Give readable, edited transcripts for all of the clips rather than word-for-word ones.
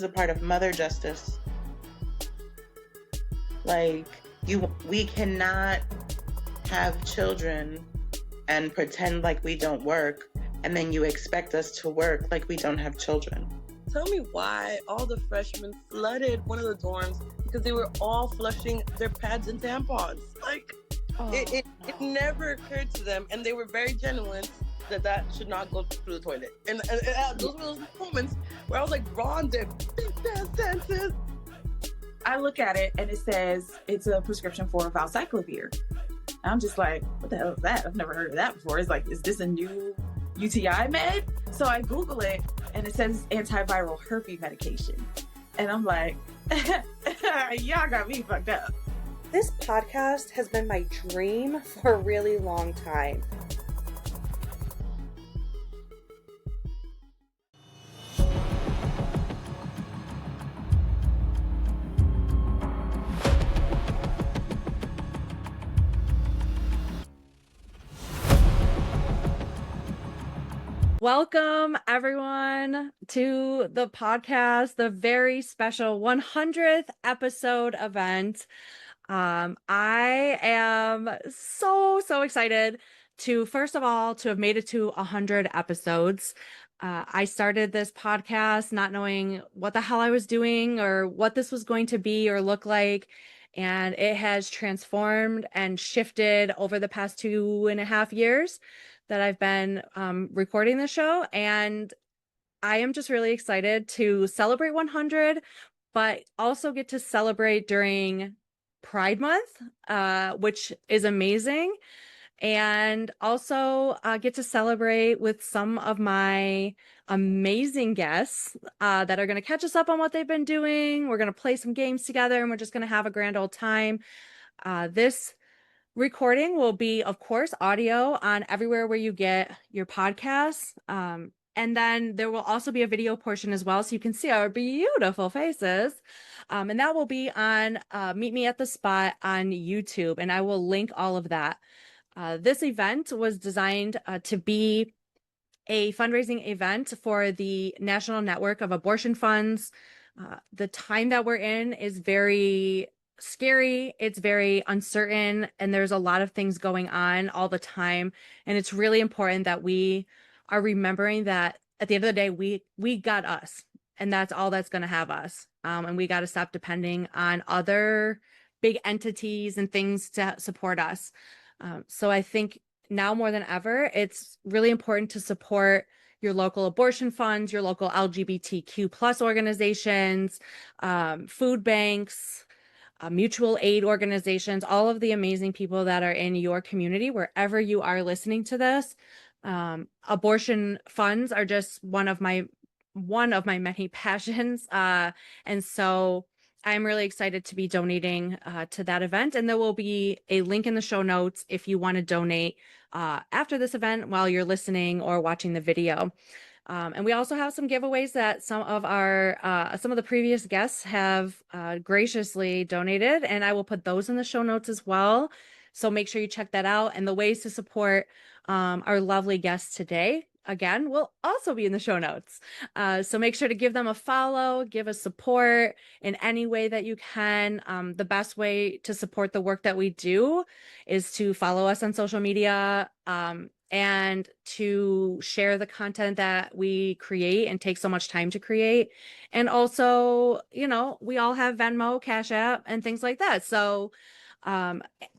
is a part of mother justice. Like, we cannot have children and pretend like we don't work, and then you expect us to work like we don't have children. Tell me why all the freshmen flooded one of the dorms because they were all flushing their pads and tampons. Like, it never occurred to them, and they were very genuine that should not go through the toilet. And those were those moments where I was like, Rhonda, big senses. I look at it and it says it's a prescription for valcyclovir. I'm just like, what the hell is that? I've never heard of that before. It's like, is this a new UTI med? So I Google it and it says antiviral herpes medication. And I'm like, y'all got me fucked up. This podcast has been my dream for a really long time. Welcome, everyone, to the podcast, the very special 100th episode event. I am so excited to, first of all, to have made it to 100 episodes. I started this podcast not knowing what the hell I was doing or what this was going to be or look like. And it has transformed and shifted over the past 2.5 years that I've been recording the show. And I am just really excited to celebrate 100, but also get to celebrate during Pride Month, which is amazing. And also get to celebrate with some of my amazing guests that are going to catch us up on what they've been doing. We're going to play some games together and we're just going to have a grand old time. This recording will be, of course, audio on everywhere where you get your podcasts. And then there will also be a video portion as well, so you can see our beautiful faces. And that will be on Meet Me at the Spot on YouTube, and I will link all of that. This event was designed to be a fundraising event for the National Network of Abortion Funds. The time that we're in is very scary. It's very uncertain, and there's a lot of things going on all the time. And it's really important that we are remembering that at the end of the day, we got us, and that's all that's going to have us. And we got to stop depending on other big entities and things to support us. So I think now more than ever, it's really important to support your local abortion funds, your local LGBTQ plus organizations, food banks, mutual aid organizations, all of the amazing people that are in your community, wherever you are listening to this. Abortion funds are just one of my many passions. And so I'm really excited to be donating to that event. And there will be a link in the show notes if you want to donate after this event while you're listening or watching the video. And we also have some giveaways that some of the previous guests have graciously donated, and I will put those in the show notes as well. So make sure you check that out. And the ways to support our lovely guests today, again, will also be in the show notes. So make sure to give them a follow, give us support in any way that you can. The best way to support the work that we do is to follow us on social media, and to share the content that we create and take so much time to create. And also, we all have Venmo, Cash App, and things like that. So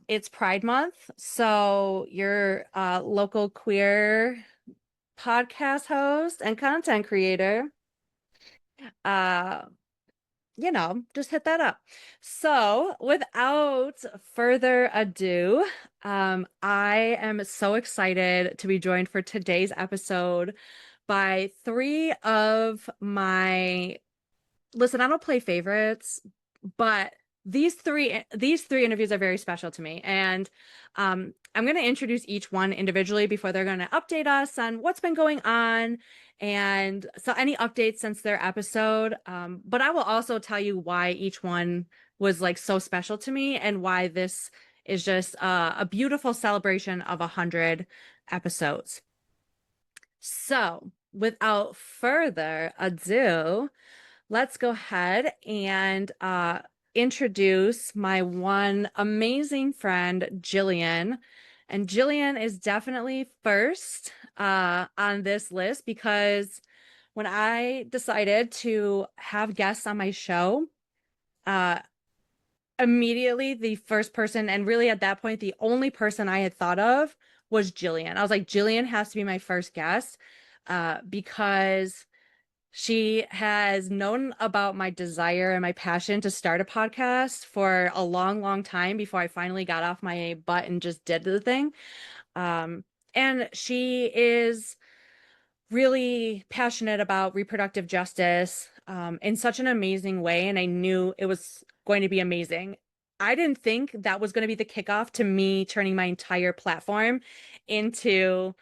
it's Pride Month. So your local queer podcast host and content creator, just hit that up. So without further ado, I am so excited to be joined for today's episode by three of my, listen, I don't play favorites, but these three interviews are very special to me. And I'm going to introduce each one individually before they're going to update us on what's been going on. And so any updates since their episode, but I will also tell you why each one was like so special to me and why this is just a beautiful celebration of 100 episodes. So without further ado, let's go ahead and introduce my one amazing friend, Jillian. And Jillian is definitely first on this list because when I decided to have guests on my show, uh, immediately the first person, and really at that point, the only person I had thought of was Jillian. I was like, Jillian has to be my first guest because she has known about my desire and my passion to start a podcast for a long, long time before I finally got off my butt and just did the thing. And she is really passionate about reproductive justice in such an amazing way. And I knew it was going to be amazing. I didn't think that was going to be the kickoff to me turning my entire platform into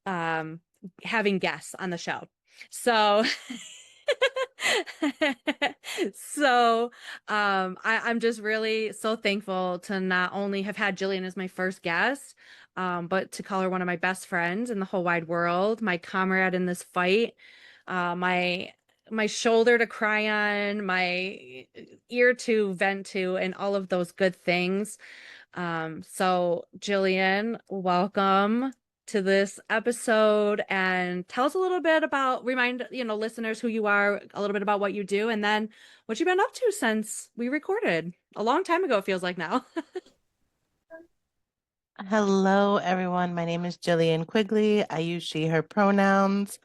um, having guests on the show. So I'm just really so thankful to not only have had Jillian as my first guest, but to call her one of my best friends in the whole wide world, my comrade in this fight, my shoulder to cry on, my ear to vent to, and all of those good things. So Jillian, welcome to this episode, and tell us a little bit about, remind listeners who you are, a little bit about what you do, and then what you've been up to since we recorded a long time ago, it feels like now. Hello, everyone. My name is Jillian Quigley. I use she, her pronouns.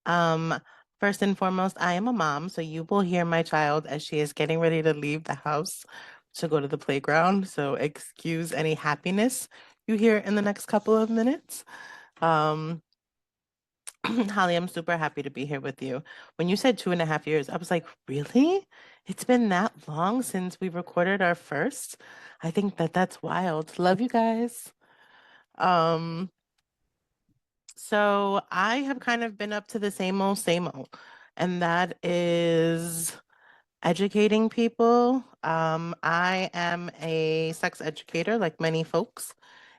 Um, First and foremost, I am a mom, so you will hear my child as she is getting ready to leave the house to go to the playground. So excuse any happiness you hear in the next couple of minutes. Holly, I'm super happy to be here with you. When you said 2.5 years, I was like, really? It's been that long since we recorded our first? I think that's wild. Love you guys. Um, so I have kind of been up to the same old, and that is educating people. I am a sex educator, like many folks,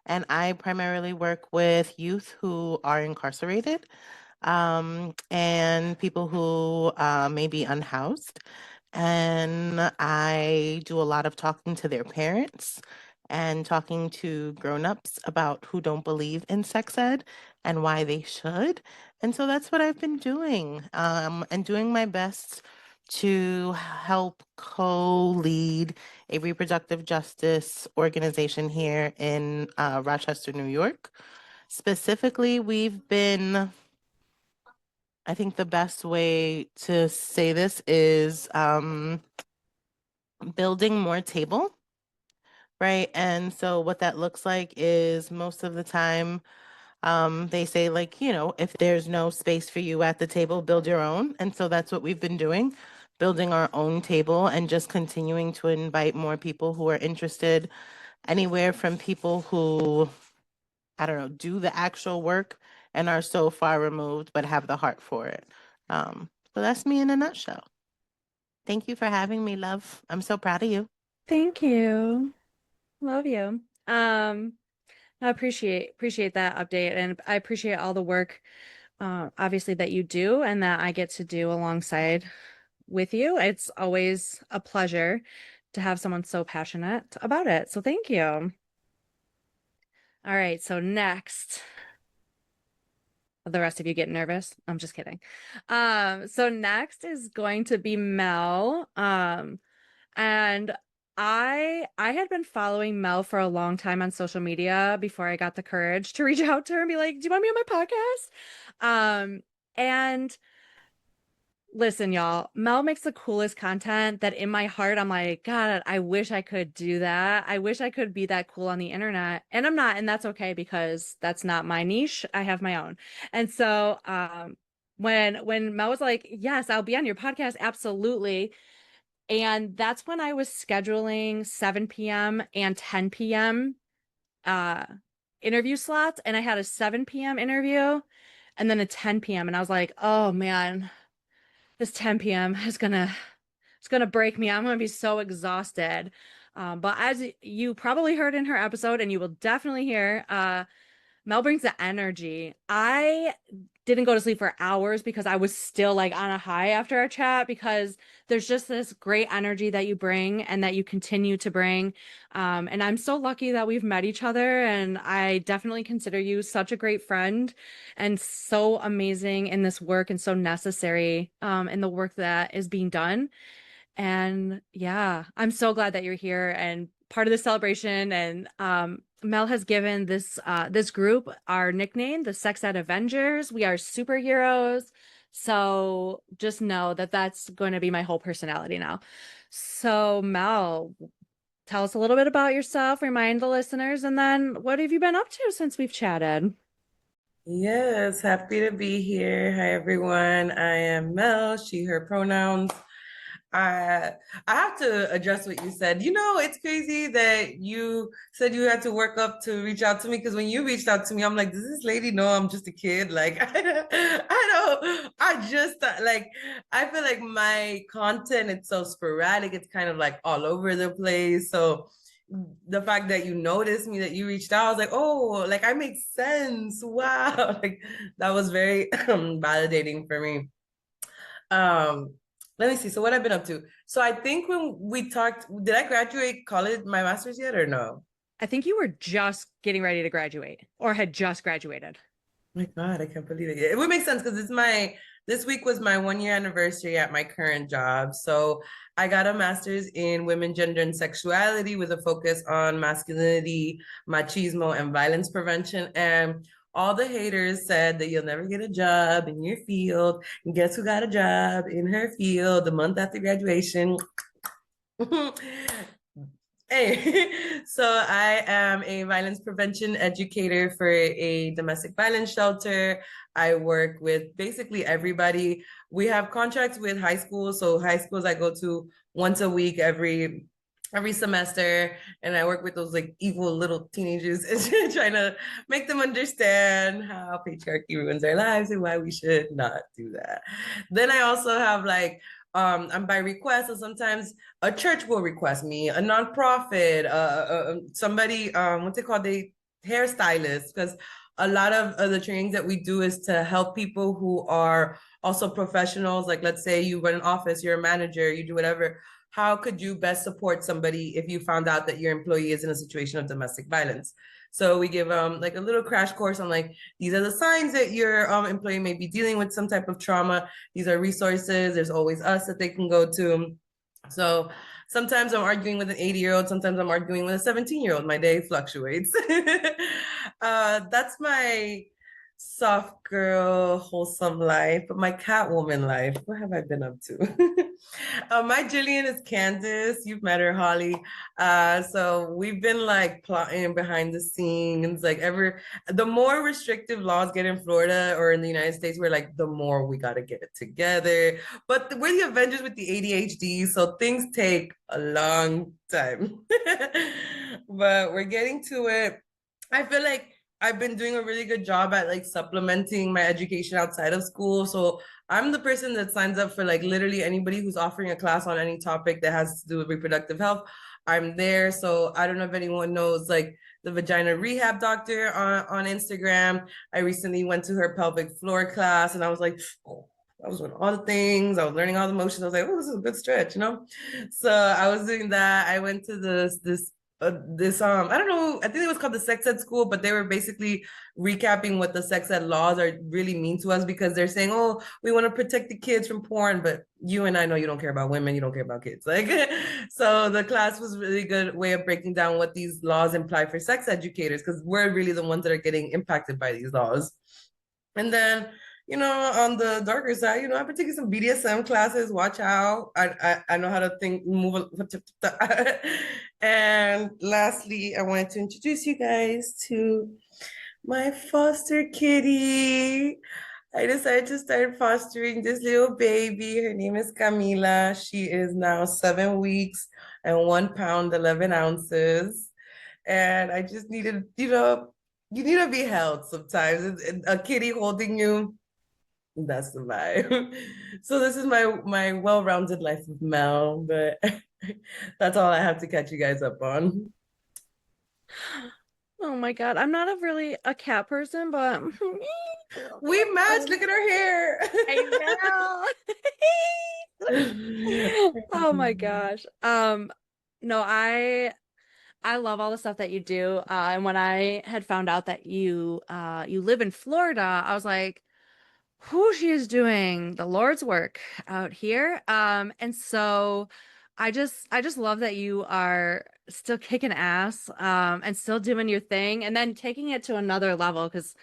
and I primarily work with youth who are incarcerated, and people who may be unhoused. And I do a lot of talking to their parents and talking to grown-ups about who don't believe in sex ed and why they should. And so that's what I've been doing, and doing my best to help co-lead a reproductive justice organization here in Rochester, New York. Specifically, we've been, I think the best way to say this is building more table, right? And so what that looks like is most of the time, they say, like, if there's no space for you at the table, build your own. And so that's what we've been doing, building our own table and just continuing to invite more people who are interested, anywhere from people who, I don't know, do the actual work and are so far removed but have the heart for it. So that's me in a nutshell. Thank you for having me, love. I'm so proud of you. Thank you. Love you. I appreciate that update, and I appreciate all the work obviously that you do and that I get to do alongside with you. It's always a pleasure to have someone so passionate about it. So thank you. All right, so next, the rest of you get nervous. I'm just kidding. So next is going to be Mel. And I had been following Mel for a long time on social media before I got the courage to reach out to her and be like, "Do you want me on my podcast?" And listen, y'all, Mel makes the coolest content that in my heart, I'm like, God, I wish I could do that. I wish I could be that cool on the internet. And I'm not, and that's okay because that's not my niche. I have my own. And so when Mel was like, "Yes, I'll be on your podcast," absolutely. And that's when I was scheduling 7 p.m. and 10 p.m. Interview slots. And I had a 7 p.m. interview and then a 10 p.m. And I was like, oh man, this 10 p.m. is it's gonna break me. I'm gonna be so exhausted. But as you probably heard in her episode, and you will definitely hear, Mel brings the energy. I didn't go to sleep for hours because I was still like on a high after our chat, because there's just this great energy that you bring and that you continue to bring. And I'm so lucky that we've met each other, and I definitely consider you such a great friend and so amazing in this work and so necessary in the work that is being done. And yeah, I'm so glad that you're here and part of the celebration. And Mel has given this group our nickname, the Sex Ed Avengers. We are superheroes. So just know that that's going to be my whole personality now. So Mel, tell us a little bit about yourself, remind the listeners, and then what have you been up to since we've chatted? Yes, happy to be here. Hi, everyone. I am Mel, she, her pronouns. I I have to address what you said. You know, it's crazy that you said you had to work up to reach out to me, because when you reached out to me, I'm like, does this lady know I'm just a kid? Like, I just like, I feel like my content is so sporadic. It's kind of like all over the place. So the fact that you noticed me, that you reached out, I was like, oh, like I make sense. Wow. Like that was very validating for me. Um, Let me see. So what I've been up to. So I think when we talked, did I graduate college, my master's yet or no? I think you were just getting ready to graduate or had just graduated. Oh my God, I can't believe it. It would make sense because this week was my 1 year anniversary at my current job. So I got a master's in women, gender, and sexuality with a focus on masculinity, machismo, and violence prevention. And all the haters said that you'll never get a job in your field. And guess who got a job in her field the month after graduation? Hey, so I am a violence prevention educator for a domestic violence shelter. I work with basically everybody. We have contracts with high schools. So high schools I go to once a week every semester, and I work with those like evil little teenagers and trying to make them understand how patriarchy ruins their lives and why we should not do that. Then I also have like I'm by request, so sometimes a church will request me, a nonprofit, somebody, what's it called, the hairstylist, because a lot of the trainings that we do is to help people who are also professionals. Like, let's say you run an office, you're a manager, you do whatever. How could you best support somebody if you found out that your employee is in a situation of domestic violence? So we give like a little crash course on like, these are the signs that your employee may be dealing with some type of trauma. These are resources. There's always us that they can go to. So sometimes I'm arguing with an 80-year-old. Sometimes I'm arguing with a 17-year-old. My day fluctuates. That's my soft girl, wholesome life, but my Catwoman life, what have I been up to? My Jillian is Candace. You've met her, Holly. So we've been like plotting behind the scenes, like the more restrictive laws get in Florida or in the United States, we're like, the more we got to get it together. But we're the Avengers with the ADHD, so things take a long time. But we're getting to it. I feel like I've been doing a really good job at like supplementing my education outside of school. So I'm the person that signs up for like literally anybody who's offering a class on any topic that has to do with reproductive health. I'm there. So I don't know if anyone knows like the vagina rehab doctor on Instagram. I recently went to her pelvic floor class and I was like, oh, I was doing all the things. I was learning all the motions. I was like, oh, this is a good stretch, you know? So I was doing that. I went to this I don't know, I think it was called the sex ed school, but they were basically recapping what the sex ed laws are really mean to us, because they're saying, oh, we want to protect the kids from porn, but you and I know you don't care about women, you don't care about kids. Like, so the class was really good way of breaking down what these laws imply for sex educators, because we're really the ones that are getting impacted by these laws. And then, you know, on the darker side, you know, I've been taking some BDSM classes. Watch out. I know how to think, move. And lastly, I wanted to introduce you guys to my foster kitty. I decided to start fostering this little baby. Her name is Camila. She is now 7 weeks and 1 pound, 11 ounces. And I just needed, you know, you need to be held sometimes. A kitty holding you, that's the vibe. So this is my well-rounded life with Mel, but that's all I have to catch you guys up on. Oh my God. I'm not really a cat person, but We match. Look at her hair. I know. Oh my gosh. No, I love all the stuff that you do. And when I had found out that you live in Florida, I was like, who she is doing the Lord's work out here. And so I just love that you are still kicking ass, and still doing your thing and then taking it to another level because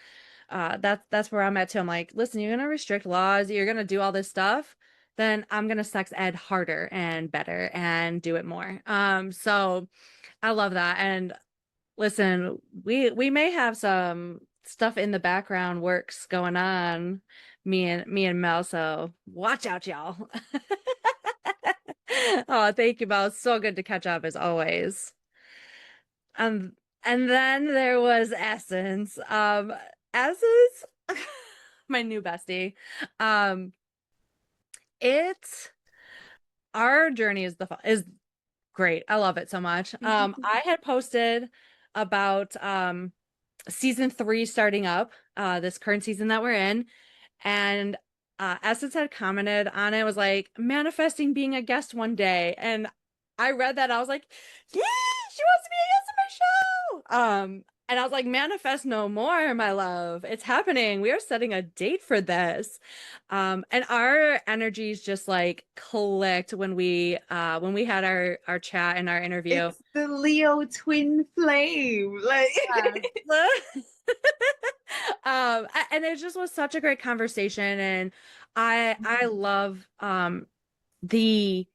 that's where I'm at too. I'm like, listen, you're gonna restrict laws, you're gonna do all this stuff, then I'm gonna sex ed harder and better and do it more. So I love that. And listen, we may have some stuff in the background works going on, me and Mel, so watch out, y'all. Oh, thank you, Mel. It's so good to catch up as always. Um, and then there was Essence. Essence, my new bestie. Um, it our journey is great. I love it so much. I had posted about season 3 starting up, this current season that we're in, and Essence had commented on it, was like manifesting being a guest one day, and I read that, I was like, yeah, she wants to be a guest on my show. And I was like, manifest no more, my love. It's happening. We are setting a date for this. And our energies just like clicked when we had our chat and our interview. It's the Leo twin flame. Like And it just was such a great conversation, and I love the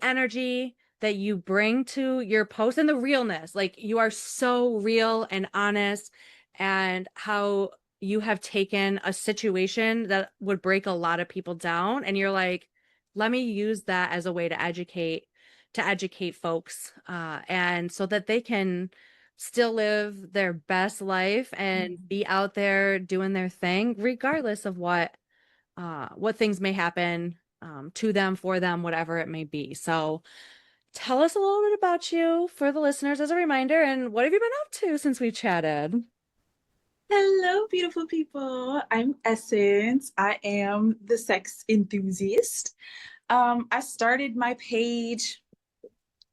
energy that you bring to your post and the realness. Like, you are so real and honest, and how you have taken a situation that would break a lot of people down, and you're like, let me use that as a way to educate folks, and so that they can still live their best life and be out there doing their thing, regardless of what things may happen, to them, for them, whatever it may be. So tell us a little bit about you for the listeners as a reminder, and what have you been up to since we chatted? hello, beautiful people. I'm Essence. I am the sex enthusiast. I started my page.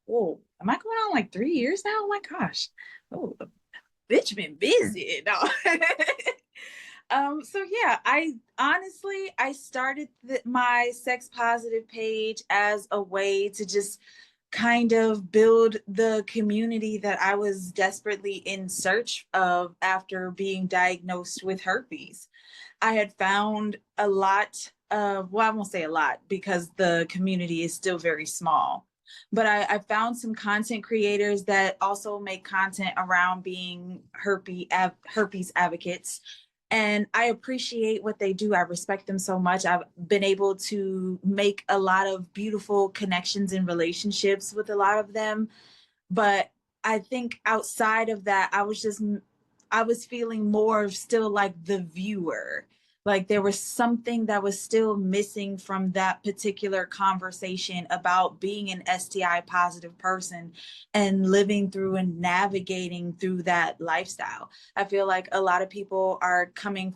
Whoa, am I going on like 3 years now? Oh my gosh. Oh, bitch been busy. No. So yeah, I honestly I started my sex positive page as a way to just kind of build the community that I was desperately in search of after being diagnosed with herpes. I had found a lot of, well, I won't say a lot because the community is still very small, but I found some content creators that also make content around being herpes advocates. And I appreciate what they do. I respect them so much. I've been able to make a lot of beautiful connections and relationships with a lot of them. But I think outside of that, I was feeling more of still like the viewer. Like there was something that was still missing from that particular conversation about being an STI positive person and living through and navigating through that lifestyle. I feel like a lot of people are coming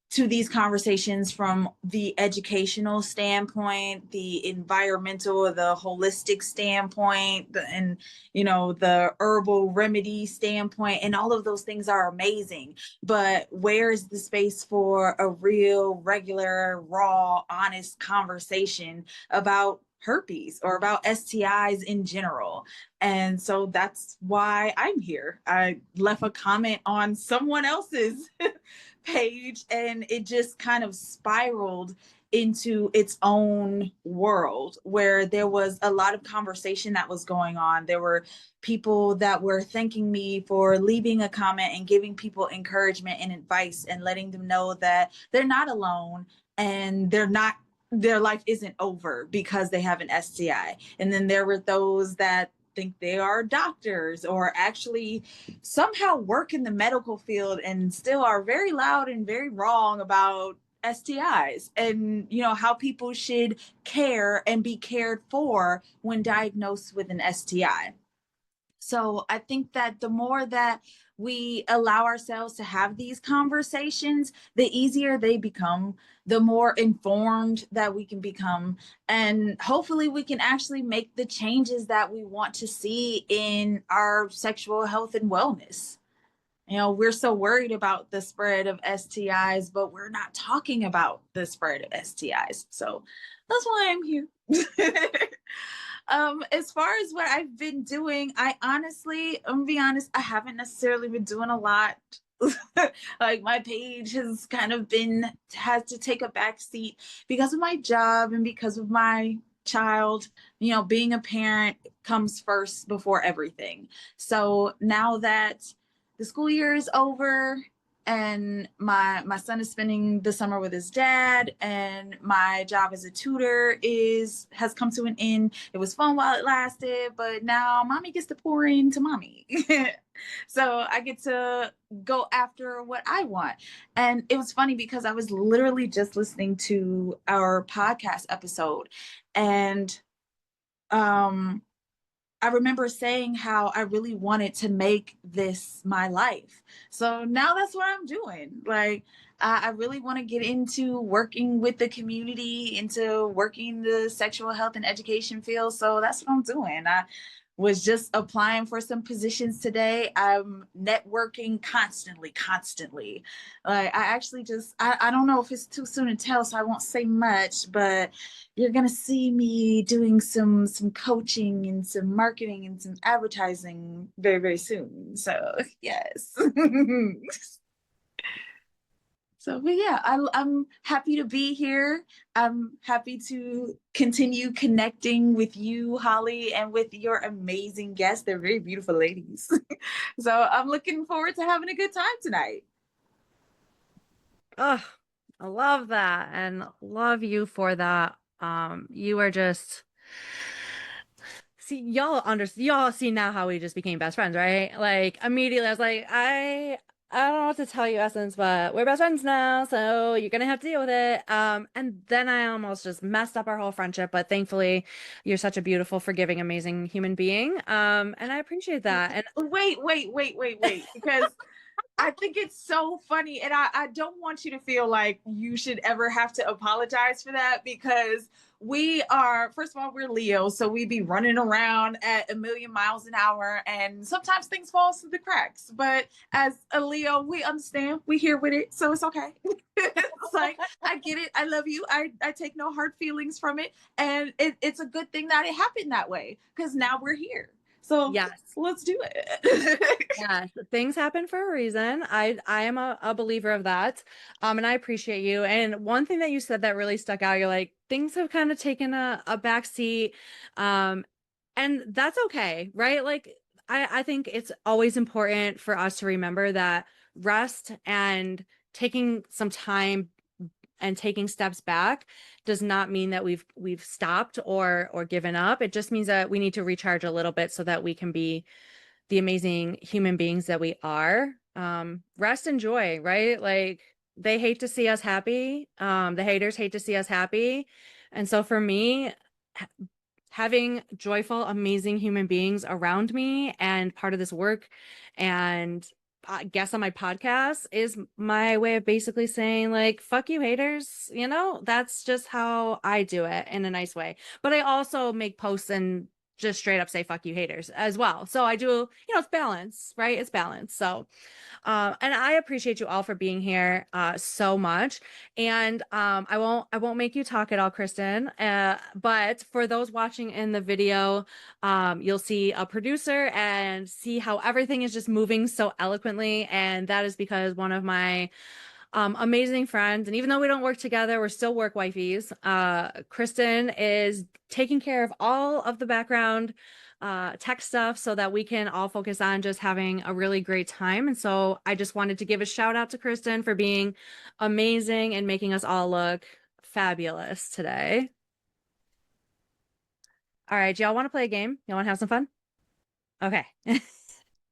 to these conversations from the educational standpoint, the environmental, the holistic standpoint, and the herbal remedy standpoint, and all of those things are amazing. But where is the space for a real, regular, raw, honest conversation about herpes or about STIs in general? And so that's why I'm here. I left a comment on someone else's page and it just kind of spiraled into its own world where there was a lot of conversation that was going on. There were people that were thanking me for leaving a comment and giving people encouragement and advice and letting them know that they're not alone and their life isn't over because they have an STI. And then there were those that think they are doctors or actually somehow work in the medical field and still are very loud and very wrong about STIs and how people should care and be cared for when diagnosed with an STI. So I think that the more that we allow ourselves to have these conversations, the easier they become, the more informed that we can become. And hopefully we can actually make the changes that we want to see in our sexual health and wellness. You know, we're so worried about the spread of STIs, but we're not talking about the spread of STIs. So that's why I'm here. As far as what I've been doing, I'm gonna be honest, I haven't necessarily been doing a lot. Like my page has kind of has to take a back seat because of my job and because of my child. You know, being a parent comes first before everything. So now that the school year is over and my son is spending the summer with his dad and my job as a tutor has come to an end. It was fun while it lasted, but now mommy gets to pour into mommy. So I get to go after what I want. And it was funny because I was literally just listening to our podcast episode, and I remember saying how I really wanted to make this my life. So now that's what I'm doing. Like, I really want to get into working with the community, into working the sexual health and education field. So that's what I'm doing. I was just applying for some positions today. I'm networking constantly. Like, I actually I don't know if it's too soon to tell, so I won't say much, but you're gonna see me doing some coaching and some marketing and some advertising very, very soon. So yes. So, but yeah, I'm happy to be here. I'm happy to continue connecting with you, Holly, and with your amazing guests. They're very beautiful ladies. So I'm looking forward to having a good time tonight. Oh, I love that and love you for that. You are just see y'all see now how we just became best friends, right? Like immediately I was like, I don't know what to tell you, Essence, but we're best friends now, so you're gonna have to deal with it. And then I almost just messed up our whole friendship, but thankfully you're such a beautiful, forgiving, amazing human being. And I appreciate that. And Wait, because I think it's so funny. And I don't want you to feel like you should ever have to apologize for that, because we are, first of all, we're Leo. So we be running around at a million miles an hour and sometimes things fall through the cracks. But as a Leo, we understand, we here with it. So it's okay. It's like, I get it. I love you. I take no hard feelings from it. And it's a good thing that it happened that way, because now we're here. So yes, let's do it. yes, things happen for a reason. I am a believer of that. And I appreciate you. And one thing that you said that really stuck out, you're like, things have kind of taken a back seat. And that's okay, right? Like I think it's always important for us to remember that rest and taking some time and taking steps back does not mean that we've stopped or given up. It just means that we need to recharge a little bit so that we can be the amazing human beings that we are. Rest and joy, right? Like they hate to see us happy. The haters hate to see us happy. And so for me, having joyful, amazing human beings around me and part of this work and guests on my podcast is my way of basically saying like, fuck you haters, you know, that's just how I do it in a nice way. But I also make posts and just straight up say, fuck you haters as well. So I do, you know, it's balance, right? It's balance. So and I appreciate you all for being here so much. And I won't make you talk at all, Kristen. But for those watching in the video, you'll see a producer and see how everything is just moving so eloquently. And that is because one of my amazing friends, and even though we don't work together, we're still work wifeys. Kristen is taking care of all of the background tech stuff so that we can all focus on just having a really great time. And so I just wanted to give a shout out to Kristen for being amazing and making us all look fabulous today. All right, y'all want to play a game? Y'all want to have some fun? Okay.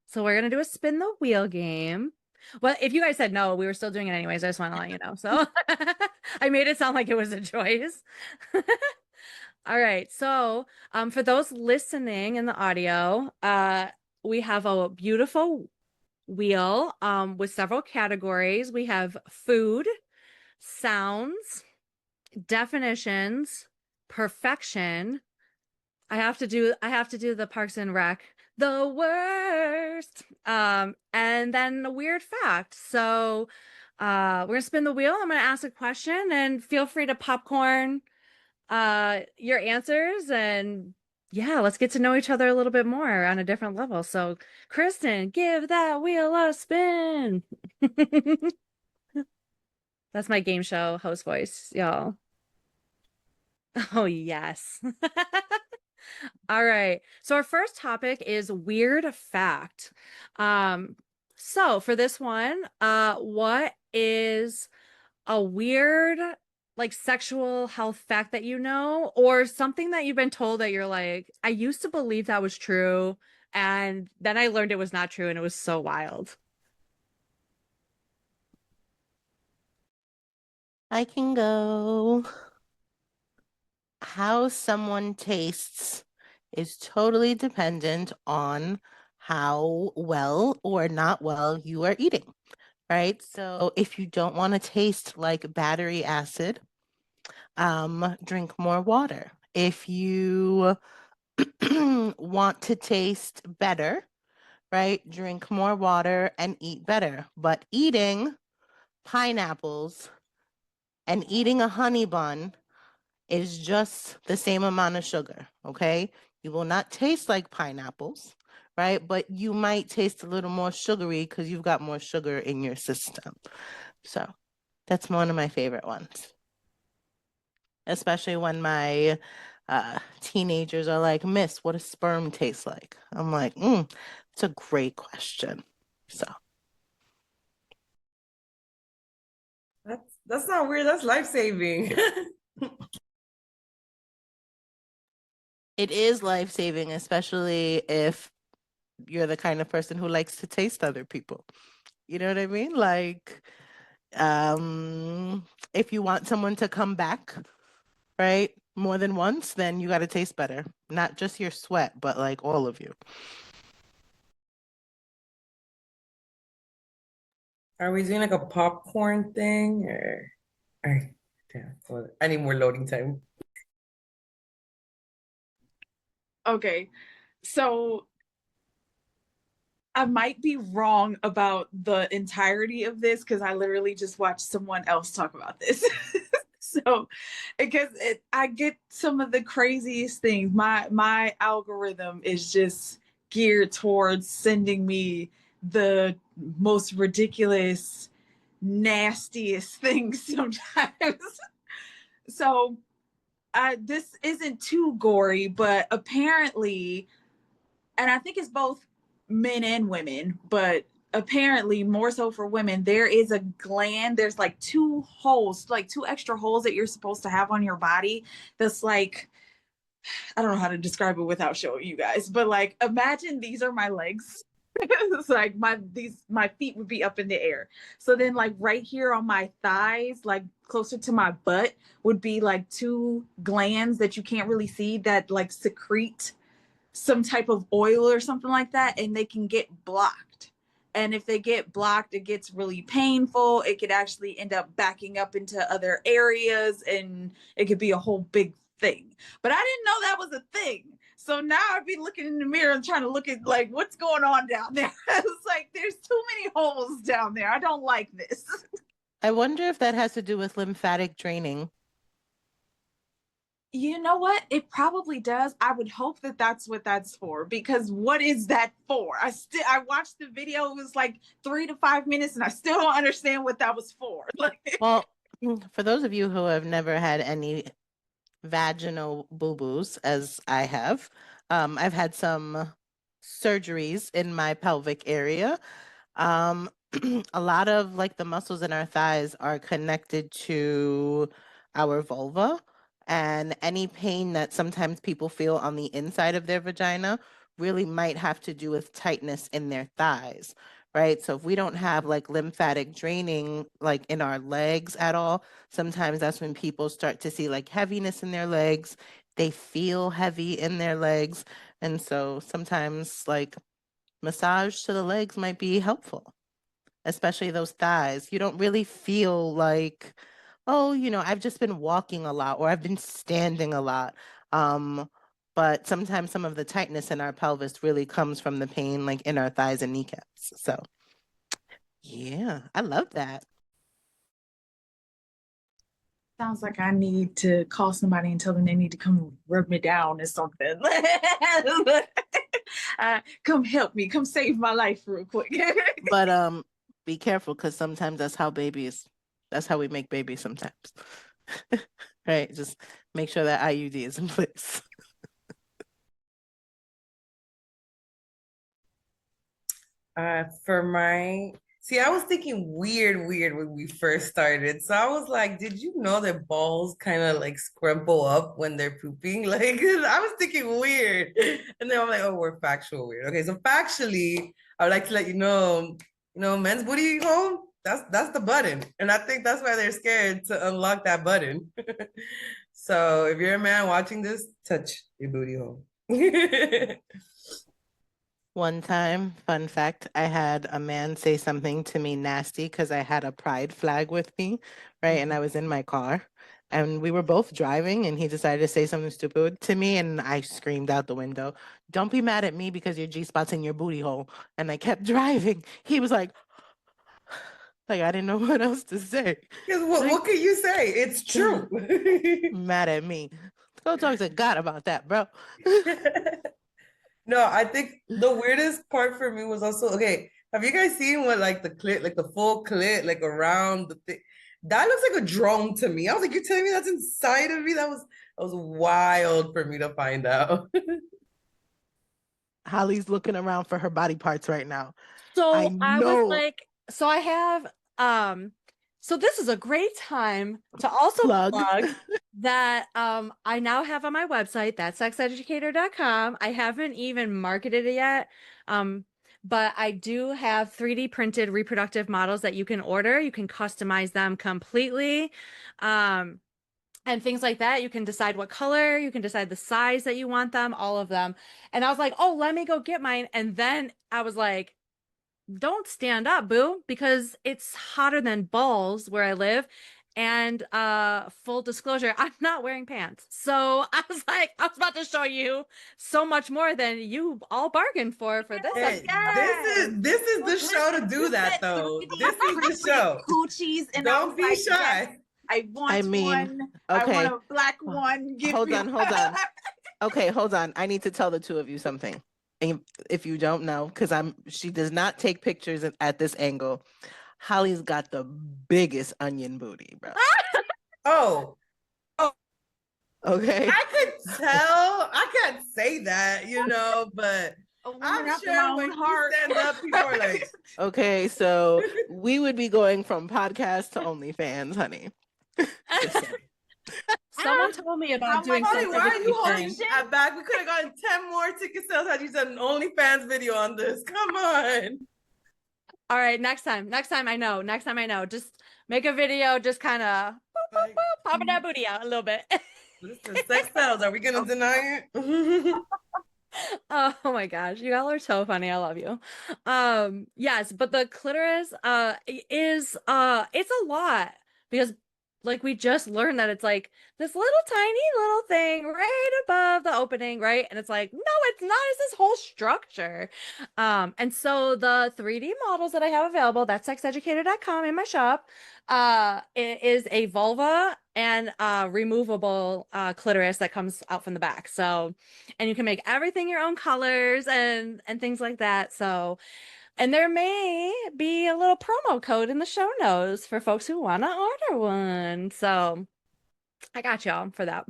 So we're going to do a spin the wheel game. Well, if you guys said no, we were still doing it anyways. I just want to let you know. So I made it sound like it was a choice. All right. So for those listening in the audio, we have a beautiful wheel with several categories. We have food, sounds, definitions, perfection. I have to do the Parks and Rec. The worst. And then a weird fact. So we're gonna spin the wheel. I'm gonna ask a question and feel free to popcorn your answers, and yeah, let's get to know each other a little bit more on a different level. So Kristen, give that wheel a spin. That's my game show host voice, y'all. Oh yes. All right. So our first topic is weird fact. So for this one, what is a weird like sexual health fact that you know, or something that you've been told that you're like, I used to believe that was true, and then I learned it was not true, and it was so wild. I can go. How someone tastes is totally dependent on how well or not well you are eating, right? So if you don't want to taste like battery acid, drink more water. If you want to taste better, right, drink more water and eat better. But eating pineapples and eating a honey bun is just the same amount of sugar, okay? You will not taste like pineapples, right? But you might taste a little more sugary because you've got more sugar in your system. So that's one of my favorite ones, especially when my teenagers are like, Miss, what does sperm taste like? I'm like, it's a great question. So That's not weird. That's life-saving. it is life-saving, especially if you're the kind of person who likes to taste other people. You know what I mean? Like, if you want someone to come back, right, more than once, then you got to taste better. Not just your sweat, but like all of you. Are we doing like a popcorn thing or damn, well, I need more loading time. Okay, so I might be wrong about the entirety of this because I literally just watched someone else talk about this. So, because I get some of the craziest things. My algorithm is just geared towards sending me the most ridiculous, nastiest things sometimes. So, this isn't too gory, but apparently, and I think it's both men and women, but apparently more so for women, there is a gland. There's like two holes, like two extra holes that you're supposed to have on your body. That's like, I don't know how to describe it without showing you guys, but like, imagine these are my legs. It's like my feet would be up in the air. So then like right here on my thighs, like closer to my butt, would be like two glands that you can't really see that like secrete some type of oil or something like that, and they can get blocked. And if they get blocked, it gets really painful. It could actually end up backing up into other areas, and it could be a whole big thing. But I didn't know that was a thing. So now I'd be looking in the mirror and trying to look at like what's going on down there. It's like there's too many holes down there. I don't like this. I wonder if that has to do with lymphatic draining. You know what? It probably does. I would hope that that's what that's for, because what is that for? I watched the video. It was like 3 to 5 minutes, and I still don't understand what that was for. Like, Well, for those of you who have never had any vaginal boo-boos, as I have, I've had some surgeries in my pelvic area. Um, a lot of like the muscles in our thighs are connected to our vulva, and any pain that sometimes people feel on the inside of their vagina really might have to do with tightness in their thighs, right? So if we don't have like lymphatic draining like in our legs at all, sometimes that's when people start to see like heaviness in their legs. They feel heavy in their legs. And so sometimes like massage to the legs might be helpful, especially those thighs. You don't really feel like, oh, I've just been walking a lot or I've been standing a lot. But sometimes some of the tightness in our pelvis really comes from the pain like in our thighs and kneecaps. So yeah, I love that. Sounds like I need to call somebody and tell them they need to come rub me down or something. Come help me. Come save my life real quick. But be careful, because sometimes that's how we make babies sometimes. Right? Just make sure that IUD is in place. I was thinking weird when we first started. So I was like, did you know that balls kind of like scrumple up when they're pooping? Like, I was thinking weird. And then I'm like, oh, we're factual weird. Okay, so factually, I would like to let you know, men's booty hole, that's the button. And I think that's why they're scared to unlock that button. So if you're a man watching this, touch your booty hole. One time, fun fact, I had a man say something to me nasty because I had a pride flag with me, right? And I was in my car and we were both driving and he decided to say something stupid to me and I screamed out the window, "Don't be mad at me because your G-spot's in your booty hole." And I kept driving. He was like I didn't know what else to say. Because what can you say? It's true. Mad at me. Go talk to God about that, bro. No, I think the weirdest part for me was also, okay, have you guys seen what like the clit, like the full clit, like around the thing? That looks like a drone to me. I was like, you're telling me that's inside of me? That was wild for me to find out. Holly's looking around for her body parts right now. So I was like, so I have so this is a great time to also plug that I now have on my website, that's sexeducator.com. I haven't even marketed it yet. But I do have 3D printed reproductive models that you can order. You can customize them completely. And things like that. You can decide what color, you can decide the size that you want them, all of them. And I was like, oh, let me go get mine. And then I was like, don't stand up, boo, because it's hotter than balls where I live. And full disclosure, I'm not wearing pants. So I was like, I was about to show you so much more than you all bargained for this. Hey, this is the show to do that though. This is the show. Coochies and don't be shy. Yes, I want one. Okay. I want a black one. Hold on. Okay, hold on. I need to tell the two of you something. And if you don't know, because she does not take pictures at this angle. Holly's got the biggest onion booty, bro. Oh. Okay. I could tell. I can't say that, but I'm sure when you stand up, people are like, okay, so we would be going from podcast to OnlyFans, honey. Someone told me about doing something. Why are you holding shit back? We could have gotten 10 more ticket sales had you done an OnlyFans video on this. Come on. All right, next time I know. Just make a video, just kind of popping that booty out a little bit. Listen, sex sells. Are we gonna deny it? Oh my gosh, you all are so funny. I love you. Yes, but the clitoris is it's a lot, because like we just learned that it's like this little tiny little thing right above the opening, right? And it's like, no, it's not. It's this whole structure. And so the 3D models that I have available, that's sexeducator.com in my shop, it is a vulva and removable clitoris that comes out from the back. So, and you can make everything your own colors and things like that. So, and there may be a little promo code in the show notes for folks who want to order one. So I got y'all for that.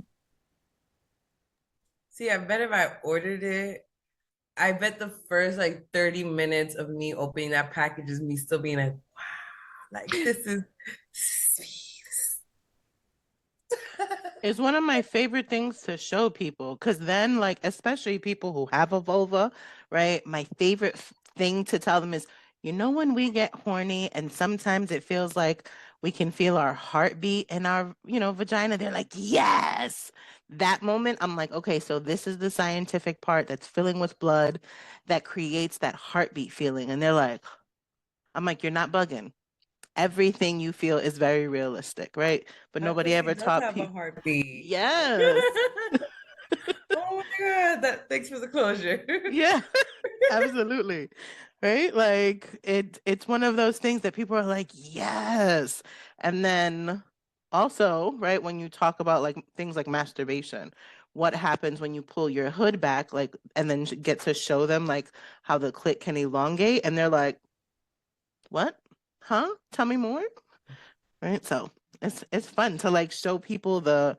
See, I bet if I ordered it, I bet the first like 30 minutes of me opening that package is me still being like, wow, like this is sweet. It's one of my favorite things to show people, because then, like, especially people who have a vulva, right? My favorite thing to tell them is, when we get horny and sometimes it feels like we can feel our heartbeat in our, vagina, they're like, yes, That moment, I'm like, okay, so this is the scientific part that's filling with blood that creates that heartbeat feeling. And they're like, I'm like, you're not bugging. Everything you feel is very realistic, right? But That nobody pussy ever does taught have a people. heartbeat. Yes. Oh my God. Thanks for the closure. Yeah, absolutely. Right? Like it's one of those things that people are like, yes. And then also, right, when you talk about like things like masturbation, what happens when you pull your hood back, like, and then get to show them like how the clit can elongate, and they're like, what? Huh? Tell me more. Right? So it's fun to like show people the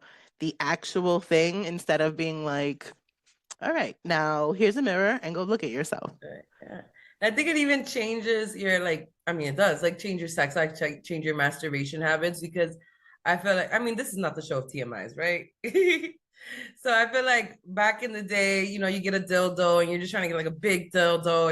actual thing instead of being like, all right, now here's a mirror and go look at yourself. Right, yeah. I think it even changes your like, I mean, it does like change your sex, like change your masturbation habits because I feel like, I mean, this is not the show of TMIs, right? So I feel like back in the day, you know, you get a dildo and you're just trying to get like a big dildo,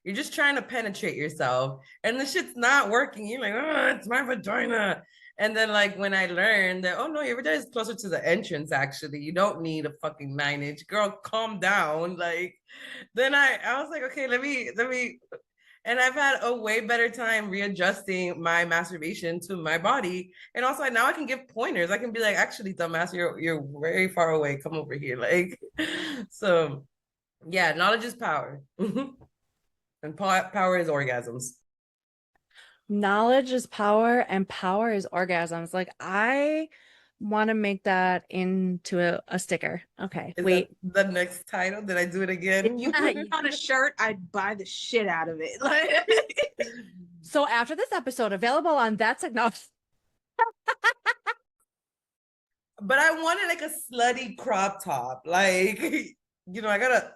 you're just trying to penetrate yourself, and the shit's not working. You're like, oh, it's my vagina. And then like when I learned that, oh no, your vagina is closer to the entrance, actually. You don't need a fucking 9 inch. Girl, calm down. Like then I was like, okay, let me and I've had a way better time readjusting my masturbation to my body. And also now I can give pointers. I can be like, actually, dumbass, you're very far away. Come over here. Like, so yeah, knowledge is power. And power is orgasms. Knowledge is power and power is orgasms. Like I want to make that into a sticker. Okay, Is wait. that the next title? Did I do it If again? you put it on a shirt, I'd buy the shit out of it. Like, So after this episode, available on That's Enough. But I wanted like a slutty crop top. Like, you know, I gotta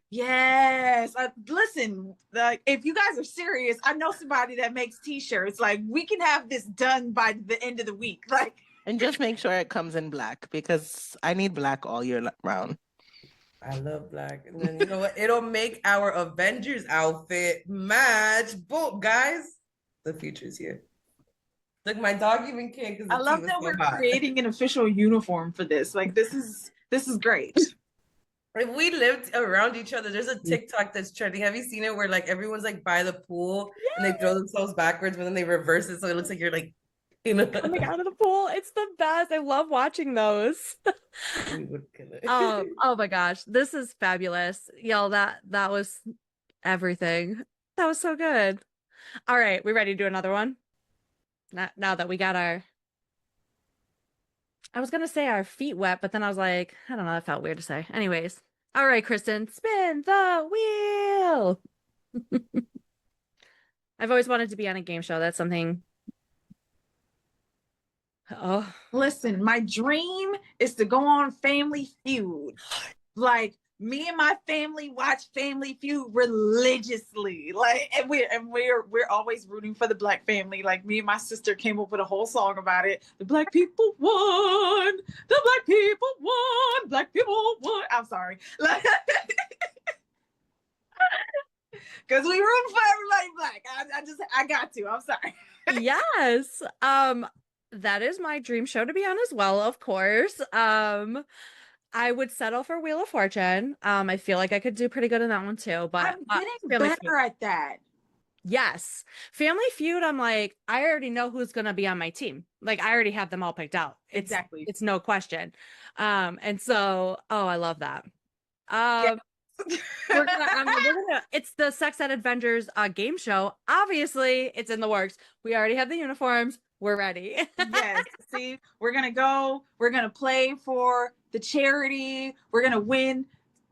yes. Listen, like if you guys are serious, I know somebody that makes t-shirts. Like we can have this done by the end of the week. Like, And just make sure it comes in black because I need black all year round. I love black. And then you know what? It'll make our Avengers outfit match. Boom, guys. The future's here. Look, my dog even came because I the tea love was that so we're hot. creating an official uniform for this. Like this is great. If we lived around each other, there's a TikTok that's trending. Have you seen it where like everyone's like by the pool and they throw themselves backwards, but then they reverse it so it looks like you're like, you know, Coming out of the pool. It's the best. I love watching those. we would kill it. Oh my gosh, this is fabulous. Y'all, that was everything. That was so good. All right, we ready to do another one? Now that we got I was gonna say our feet wet, but then I was like, I don't know, that felt weird to say. Anyways, all right, Kristen, spin the wheel. I've always wanted to be on a game show. That's something. Oh, Listen, my dream is to go on Family Feud. Like me and my family watch Family Feud religiously. Like, and we're always rooting for the black family. Like me and my sister came up with a whole song about it. The black people won. The black people won. Black people won. I'm sorry. Like, because we root for everybody black. I got to. I'm sorry. yes. That is my dream show to be on as well, of course. I would settle for Wheel of Fortune. I feel like I could do pretty good in that one too, but I'm getting Family better Feud. at that. Yes. Family Feud, I'm like, I already know who's gonna be on my team. Like I already have them all picked out. Exactly. It's no question. And so I love that. We're gonna it's the Sex Ed Adventures game show. Obviously, it's in the works. We already have the uniforms. We're ready. Yes. See, we're gonna go. We're gonna play for the charity. We're gonna win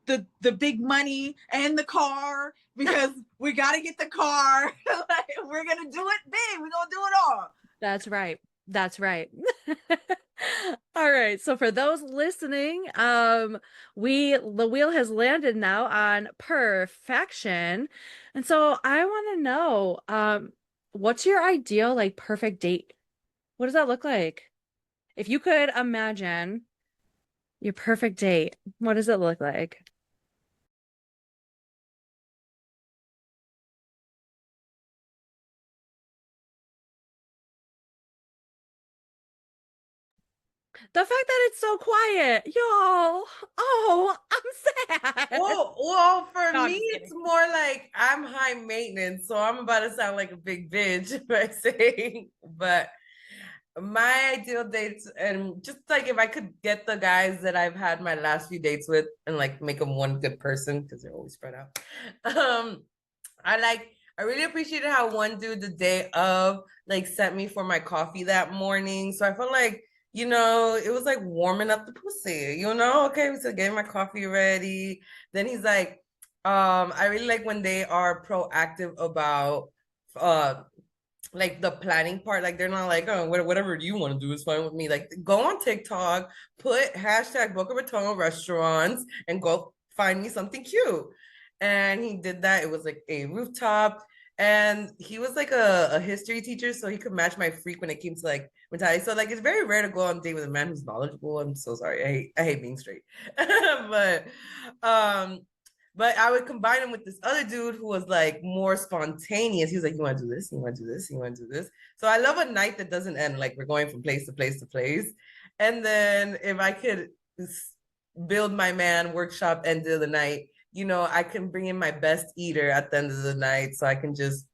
the big money and the car because we gotta get the car. Like, we're gonna do it big. We're gonna do it all. That's right. That's right. All right. So for those listening, the wheel has landed now on perfection. And so I want to know, what's your ideal like perfect date? What does that look like? If you could imagine your perfect date, what does it look like? The fact that it's so quiet, y'all. Oh, I'm sad. Well, for No, I'm me, just it's kidding. more like I'm high maintenance, so I'm about to sound like a big bitch by saying, but my ideal dates, and just like if I could get the guys that I've had my last few dates with and like make them one good person because they're always spread out. I really appreciated how one dude the day of like sent me for my coffee that morning. So I felt like, it was like warming up the pussy, Okay, so getting my coffee ready. Then he's like, I really like when they are proactive about like the planning part. Like they're not like, oh, whatever you want to do is fine with me. Like go on TikTok, put hashtag Boca Raton restaurants and go find me something cute. And he did that. It was like a rooftop. And he was like a history teacher, so he could match my freak when it came to like mentality. So like it's very rare to go on a date with a man who's knowledgeable. I'm so sorry. I hate being straight. but um but I would combine him with this other dude who was like more spontaneous. He was like, you want to do this? You want to do this? You want to do this? So I love a night that doesn't end. Like we're going from place to place to place. And then if I could build my man workshop end of the night, I can bring in my best eater at the end of the night. So I can just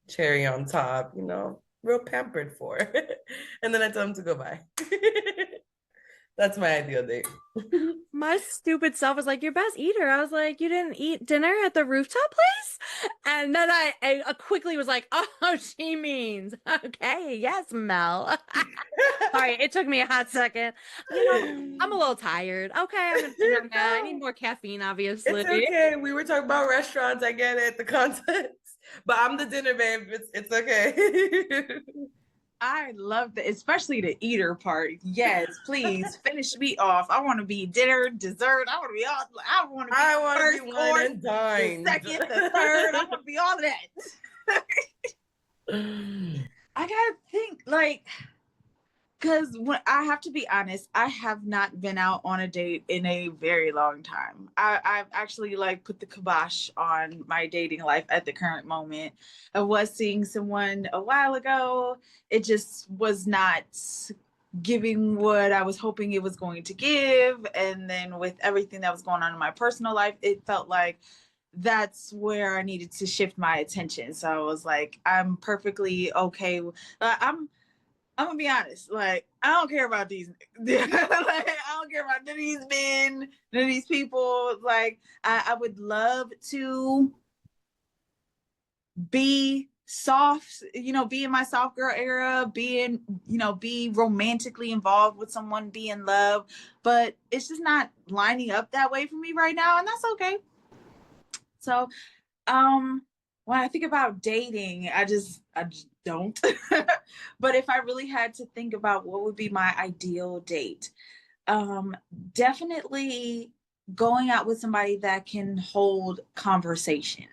cherry on top, real pampered for. And then I tell him to go by. That's my ideal date. My stupid self was like, your best eater. I was like, you didn't eat dinner at the rooftop place? And then I quickly was like, oh, she means, okay, yes, Mel. Sorry, it took me a hot second. I'm a little tired. Okay, I'm gonna figure it out. I need more caffeine, obviously. It's okay. We were talking about restaurants. I get it, the context. But I'm the dinner babe. It's okay. I love that, especially the eater part. Yes, please finish me off. I want to be dinner, dessert. I want to be all. I want to be. I want first to be course, wine and the dine. second, the third. I want to be all of that. I gotta think like, because when I have to be honest, I have not been out on a date in a very long time. I've actually like put the kibosh on my dating life at the current moment. I was seeing someone a while ago. It just was not giving what I was hoping it was going to give. And then with everything that was going on in my personal life, it felt like that's where I needed to shift my attention. So I was like, I'm perfectly okay. I'm gonna be honest. Like, I don't care about these. Like, I don't care about none of these men, none of these people. Like, I would love to be soft, be in my soft girl era, be romantically involved with someone, be in love. But it's just not lining up that way for me right now, and that's okay. So, when I think about dating, I just don't. But if I really had to think about what would be my ideal date, definitely going out with somebody that can hold conversation.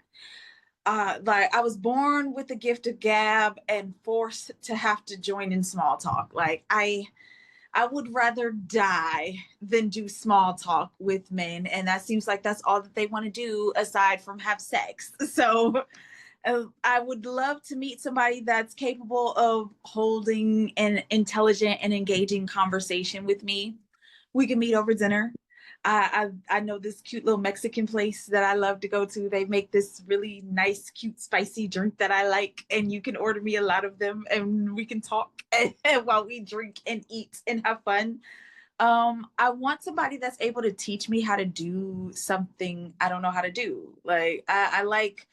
Like I was born with the gift of gab and forced to have to join in small talk. Like I would rather die than do small talk with men. And that seems like that's all that they want to do aside from have sex. So I would love to meet somebody that's capable of holding an intelligent and engaging conversation with me. We can meet over dinner. I know this cute little Mexican place that I love to go to. They make this really nice, cute, spicy drink that I like, and you can order me a lot of them, and we can talk while we drink and eat and have fun. I want somebody that's able to teach me how to do something I don't know how to do. Like I like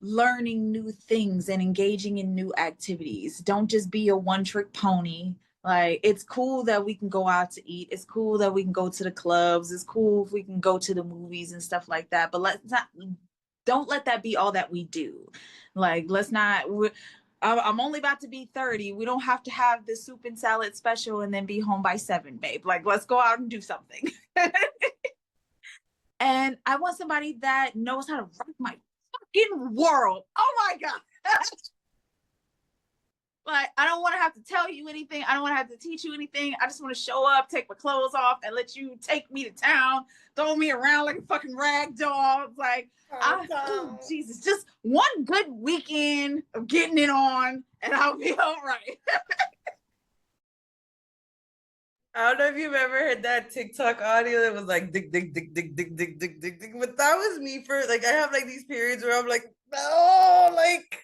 learning new things and engaging in new activities. Don't just be a one-trick pony. Like, it's cool that we can go out to eat. It's cool that we can go to the clubs. It's cool if we can go to the movies and stuff like that. But don't let that be all that we do. Like, let's not. I'm only about to be 30. We don't have to have the soup and salad special and then be home by 7, babe. Like, let's go out and do something. And I want somebody that knows how to rock my fucking world. Oh my God. Like, I don't want to have to tell you anything. I don't want to have to teach you anything. I just want to show up, take my clothes off, and let you take me to town, throw me around like a fucking rag doll. Like, Jesus, just one good weekend of getting it on, and I'll be all right. I don't know if you've ever heard that TikTok audio that was like dick, dick, dick, dick, dick, dick, dick, dick, dick. But that was me for like I have like these periods where I'm like, no, like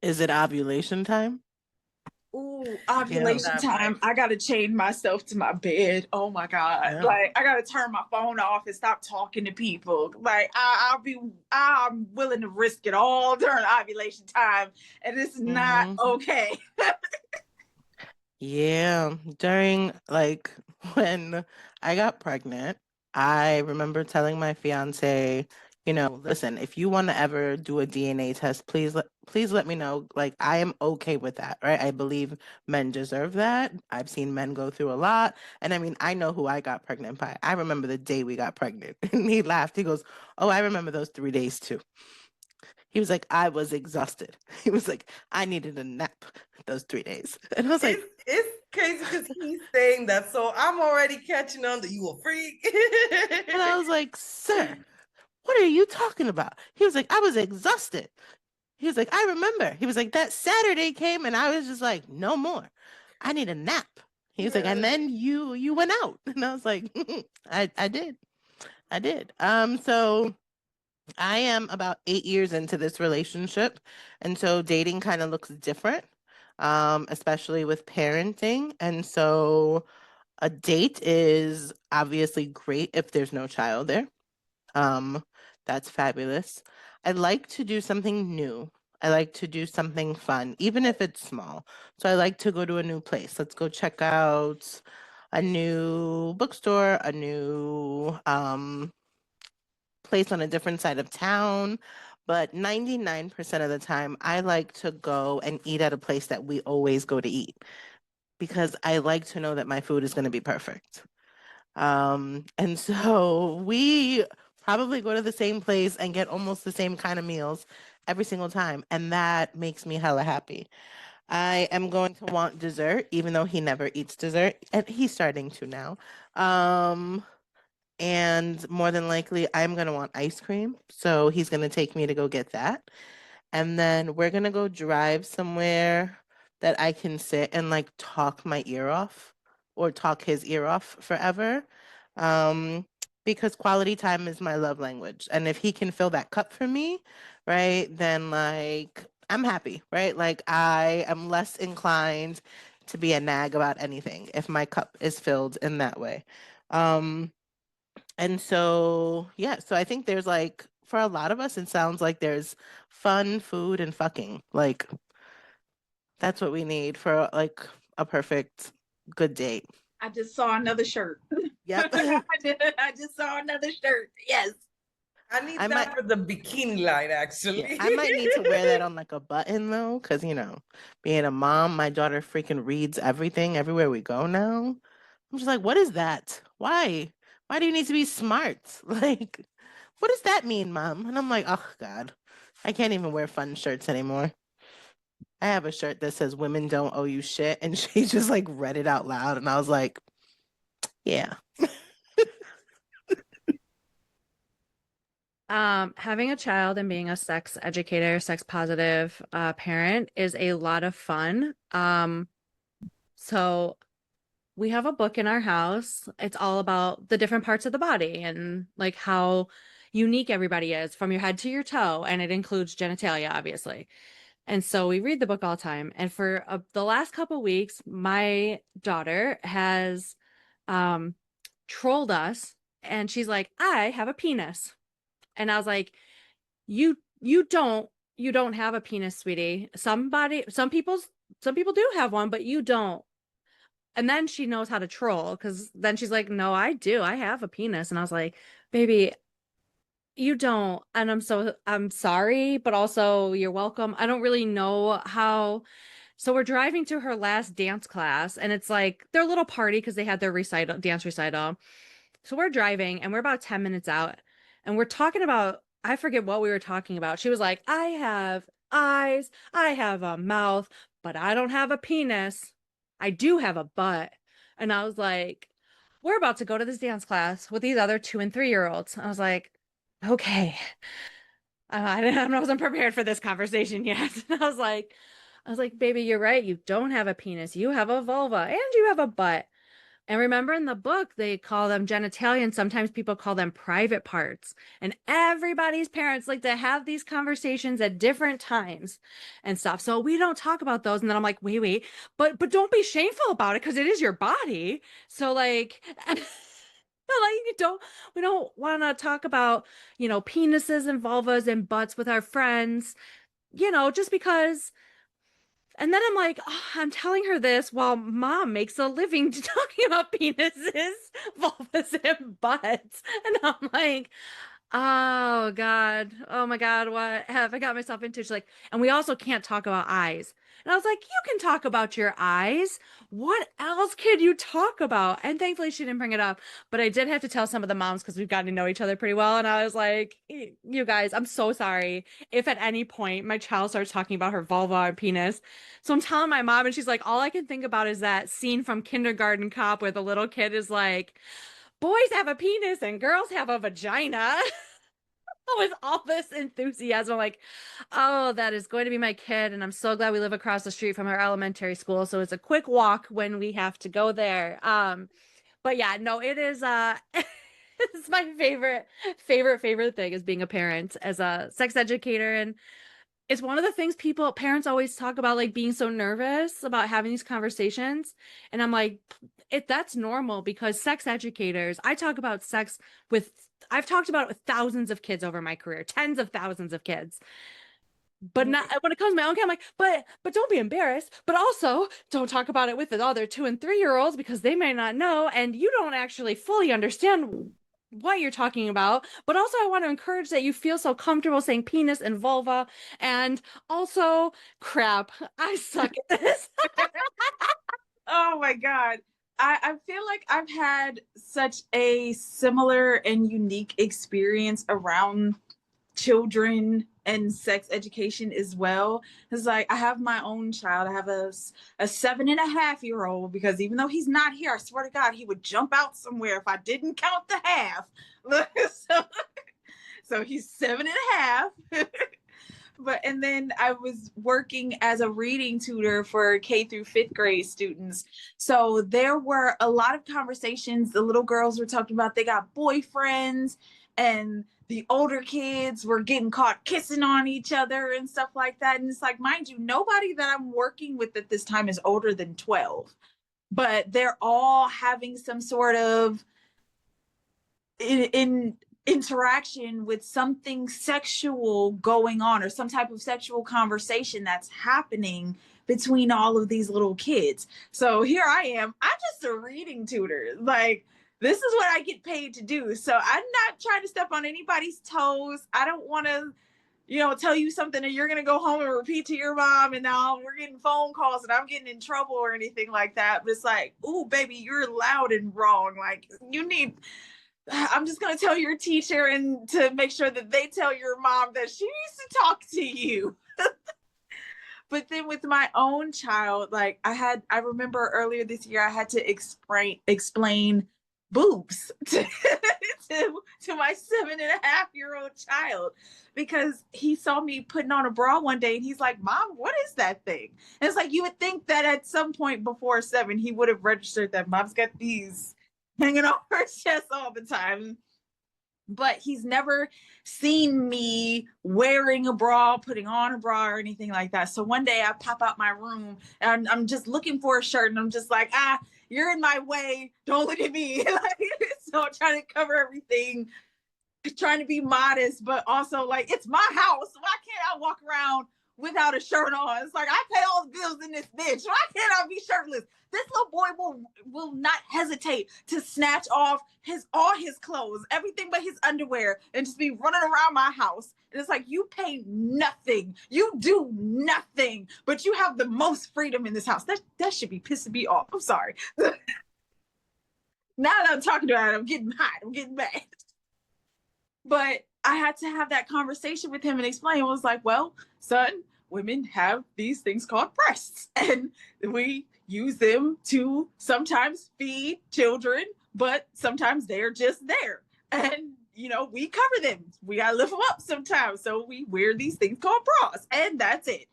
Is it ovulation time? Ooh, Yeah. ovulation that time. part. I gotta chain myself to my bed. Oh my God. Yeah. Like I gotta turn my phone off and stop talking to people. Like I'm willing to risk it all during ovulation time. And it's not okay. Yeah, during like when I got pregnant, I remember telling my fiance, listen, if you want to ever do a DNA test, please let me know. Like I am okay with that, right? I believe men deserve that. I've seen men go through a lot, and I mean, I know who I got pregnant by. I remember the day we got pregnant, and he laughed. He goes, "Oh, I remember those 3 days too." He was like, I was exhausted. He was like, I needed a nap those 3 days. And I was like, It's crazy because he's saying that, so I'm already catching on that you a freak. and I was like, sir, what are you talking about? He was like, I was exhausted. He was like, I remember. He was like, that Saturday came and I was just like, no more. I need a nap. He was like, and Yes. then you went out. And I was like, I did. I did. So I am about 8 years into this relationship. And so dating kind of looks different, especially with parenting. And so a date is obviously great if there's no child there. Um, that's fabulous. I like to do something new. I like to do something fun, even if it's small. So I like to go to a new place. Let's go check out a new bookstore, a new place on a different side of town. But 99% of the time, I like to go and eat at a place that we always go to eat because I like to know that my food is going to be perfect. And so we probably go to the same place and get almost the same kind of meals every single time. And that makes me hella happy. I am going to want dessert, even though he never eats dessert, and he's starting to now. And more than likely, I'm going to want ice cream. So he's going to take me to go get that. And then we're going to go drive somewhere that I can sit and like talk my ear off or talk his ear off forever. Um, because quality time is my love language. And if he can fill that cup for me, right, then like I'm happy, right? Like I am less inclined to be a nag about anything if my cup is filled in that way. Um, and so, yeah, so I think there's like, for a lot of us, it sounds like there's fun, food, and fucking. Like, that's what we need for like a perfect good date. I just saw another shirt. Yep. I just saw another shirt. Yes. I need I that might, for the bikini line, actually. yeah, I might need to wear that on like a button though, because being a mom, my daughter freaking reads everything everywhere we go now. I'm just like, what is that? Why? Why do you need to be smart? Like, what does that mean, mom? And I'm like, oh God, I can't even wear fun shirts anymore. I have a shirt that says women don't owe you shit. And she just like read it out loud. And I was like, yeah. Having a child and being a sex educator, sex positive parent is a lot of fun. So we have a book in our house. It's all about the different parts of the body and like how unique everybody is from your head to your toe. And it includes genitalia, obviously. And so we read the book all the time. And for the last couple weeks, my daughter has trolled us and she's like, I have a penis. And I was like, you don't have a penis, sweetie. Some people do have one, but you don't. And then she knows how to troll because then she's like, no, I do. I have a penis. And I was like, baby, you don't. And I'm sorry, but also you're welcome. I don't really know how. So we're driving to her last dance class, and it's like their little party because they had their dance recital. So we're driving and we're about 10 minutes out and we're talking about, I forget what we were talking about. She was like, I have eyes, I have a mouth, but I don't have a penis. I do have a butt. And I was like, we're about to go to this dance class with these other 2 and 3 year olds. I was like, okay. I wasn't prepared for this conversation yet. I was like, I was like, baby, you're right. You don't have a penis. You have a vulva and you have a butt. And remember in the book, they call them genitalia, and sometimes people call them private parts. And everybody's parents like to have these conversations at different times and stuff. So we don't talk about those. And then I'm like, wait, but don't be shameful about it because it is your body. So like, we don't want to talk about, penises and vulvas and butts with our friends, just because. And then I'm like, oh, I'm telling her this while mom makes a living talking about penises, vulvas, and butts. And I'm like, oh God, oh my God, what have I got myself into? She's like, and we also can't talk about eyes. And I was like, you can talk about your eyes. What else could you talk about? And thankfully she didn't bring it up, but I did have to tell some of the moms because we've gotten to know each other pretty well. And I was like, you guys, I'm so sorry if at any point my child starts talking about her vulva or penis. So I'm telling my mom, and she's like, all I can think about is that scene from Kindergarten Cop where the little kid is like, boys have a penis and girls have a vagina. With all this enthusiasm, I'm like, oh, that is going to be my kid. And I'm so glad we live across the street from our elementary school. So it's a quick walk when we have to go there. But yeah, no, it is it's my favorite thing is being a parent as a sex educator. And it's one of the things parents always talk about, like being so nervous about having these conversations. And I'm like, that's normal because sex educators, I've talked about it with thousands of kids over my career, tens of thousands of kids. But not when it comes to my own kid, I'm like, but don't be embarrassed. But also don't talk about it with the other 2 and 3-year-olds because they may not know and you don't actually fully understand what you're talking about. But also I want to encourage that you feel so comfortable saying penis and vulva. And also, crap, I suck at this. Oh my God. I feel like I've had such a similar and unique experience around children and sex education as well. It's like I have my own child. I have a 7.5-year-old because even though he's not here, I swear to God, he would jump out somewhere if I didn't count the half. So he's 7.5. And then I was working as a reading tutor for K through 5th grade students. So there were a lot of conversations. The little girls were talking about they got boyfriends and the older kids were getting caught kissing on each other and stuff like that. And it's like, mind you, nobody that I'm working with at this time is older than 12, but they're all having some sort of in interaction with something sexual going on or some type of sexual conversation that's happening between all of these little kids. So here I am. I'm just a reading tutor. Like, this is what I get paid to do. So I'm not trying to step on anybody's toes. I don't want to, tell you something and you're going to go home and repeat to your mom. And now we're getting phone calls and I'm getting in trouble or anything like that. But it's like, ooh, baby, you're loud and wrong. Like, I'm just going to tell your teacher and to make sure that they tell your mom that she needs to talk to you. But then with my own child, like I remember earlier this year, I had to explain boobs to my 7.5-year-old child because he saw me putting on a bra one day and he's like, Mom, what is that thing? And it's like, you would think that at some point before 7, he would have registered that Mom's got these hanging on her chest all the time. But he's never seen me wearing a bra, putting on a bra or anything like that. So one day I pop out my room and I'm just looking for a shirt and I'm just like, you're in my way. Don't look at me. So I'm trying to cover everything, trying to be modest, but also like, it's my house. Why can't I walk around without a shirt on? It's like, I pay all the bills in this bitch. Why can't I be shirtless? This little boy will not hesitate to snatch off all his clothes, everything but his underwear, and just be running around my house. And it's like, you pay nothing. You do nothing, but you have the most freedom in this house. That should be pissing me off. I'm sorry. Now that I'm talking about it, I'm getting hot. I'm getting mad. But I had to have that conversation with him and explain. I was like, well, son, women have these things called breasts, and we use them to sometimes feed children, but sometimes they're just there. And we cover them. We gotta lift them up sometimes. So we wear these things called bras, and that's it.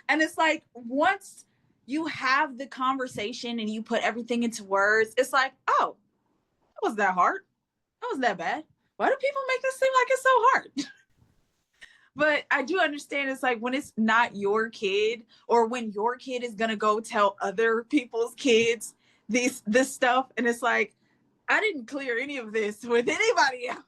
And it's like, once you have the conversation and you put everything into words, it's like, oh, it wasn't that hard. It wasn't that bad. Why do people make this seem like it's so hard? But I do understand, it's like when it's not your kid, or when your kid is gonna go tell other people's kids this stuff, and it's like, I didn't clear any of this with anybody else.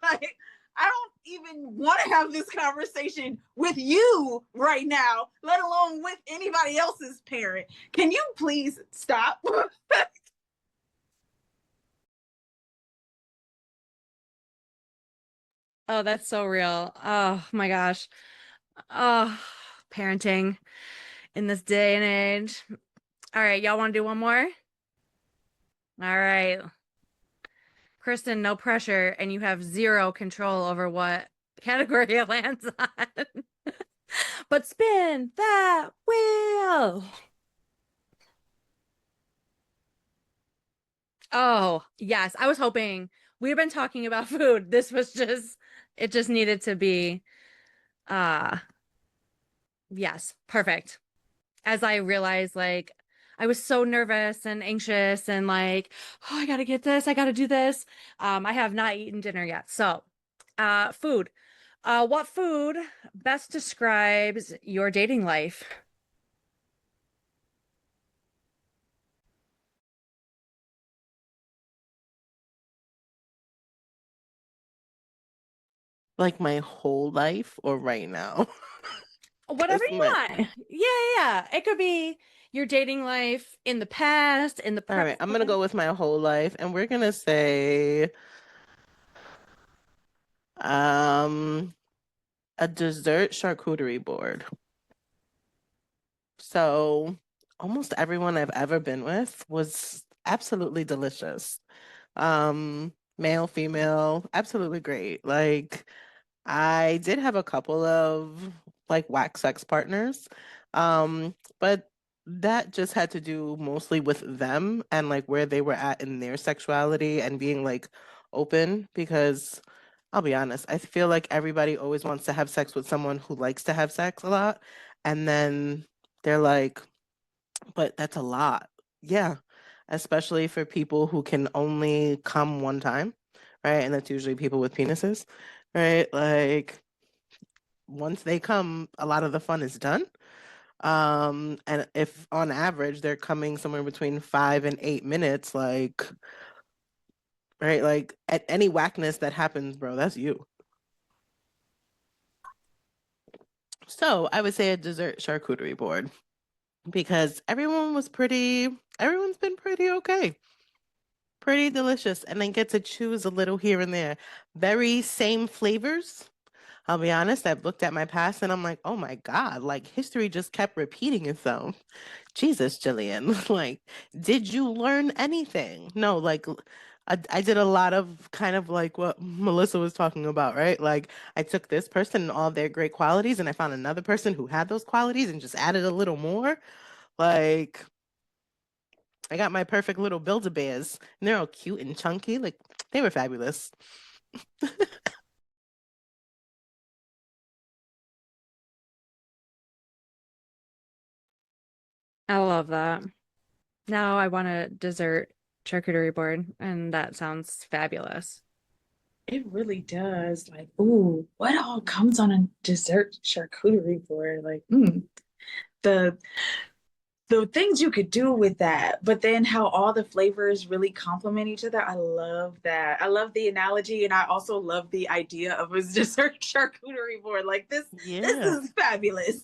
Like, I don't even want to have this conversation with you right now, let alone with anybody else's parent. Can you please stop? Oh, that's so real. Oh my gosh. Oh, parenting in this day and age. All right, y'all want to do one more? All right. Kristen, no pressure, and you have zero control over what category it lands on. But spin that wheel. Oh, yes. I was hoping we've been talking about food. This was just, it just needed to be, uh, yes, perfect. As I realized, like, I was so nervous and anxious and like, oh, I gotta get this, I gotta do this. I have not eaten dinner yet. So, food. What food best describes your dating life? Like my whole life or right now? Whatever 'Cause you my want. Yeah. It could be your dating life in the past, in the All right, I'm gonna present. go with my whole life, and we're gonna say um a dessert charcuterie board. So almost everyone I've ever been with was absolutely delicious. Male, female, absolutely great. Like I did have a couple of like whack sex partners, but that just had to do mostly with them and like where they were at in their sexuality and being like open because I'll be honest, I feel like everybody always wants to have sex with someone who likes to have sex a lot. And then they're like, but that's a lot. Yeah. Especially for people who can only come one time, right? And that's usually people with penises, right? Like once they come, a lot of the fun is done. And if on average they're coming somewhere between 5 and 8 minutes, like, right, like at any whackness that happens, bro, that's you. So I would say a dessert charcuterie board because everyone's been pretty okay. Pretty delicious. And then get to choose a little here and there. Very same flavors. I'll be honest, I've looked at my past and I'm like, oh my God, like history just kept repeating itself. Jesus, Jillian, like, did you learn anything? No, like, I did a lot of kind of like what Melissa was talking about, right? Like, I took this person and all their great qualities, and I found another person who had those qualities and just added a little more. Like, I got my perfect little Build-A-Bears, and they're all cute and chunky. Like, they were fabulous. I love that. Now I want a dessert charcuterie board, and that sounds fabulous. It really does. Like, ooh, what all comes on a dessert charcuterie board? Like, the the things you could do with that, but then how all the flavors really complement each other. I love that. I love the analogy, and I also love the idea of a dessert charcuterie board. Like this Yeah, is fabulous.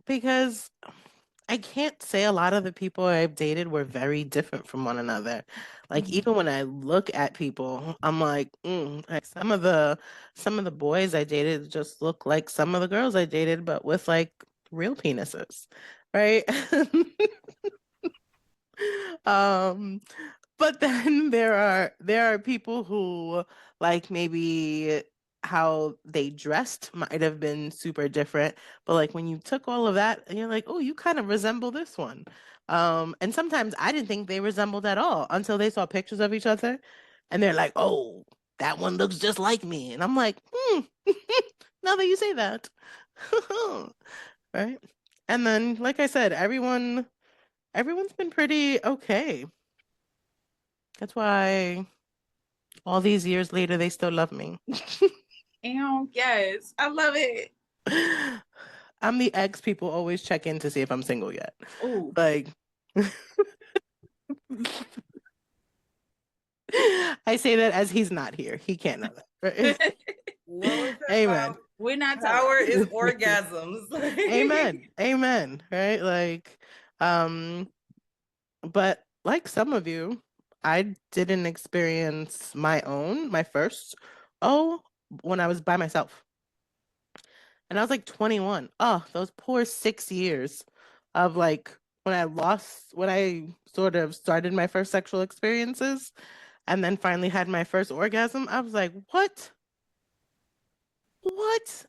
because I can't say a lot of the people I've dated were very different from one another. Like Mhm. even when I look at people, I'm like, like some of the boys I dated just look like some of the girls I dated, but with like real penises, right? Um, but then there are people who like maybe how they dressed might have been super different, but like when you took all of that and you're like, oh, you kind of resemble this one. And sometimes I didn't think they resembled at all until they saw pictures of each other. And they're like, oh, that one looks just like me. And I'm like, now that you say that. Right? And then, like I said, everyone's been pretty okay. That's why all these years later, they still love me. Yes, I love it. I'm the ex people always check in to see if I'm single yet. Oh, Like, I say that as he's not here. He can't know that. Right? What was that Amen. we're not power talking. is orgasms. Amen. Amen. Right? Like, but like some of you, I didn't experience my first, when I was by myself. And I was like 21. Oh, those poor 6 years of like when I sort of started my first sexual experiences and then finally had my first orgasm. I was like, what? What?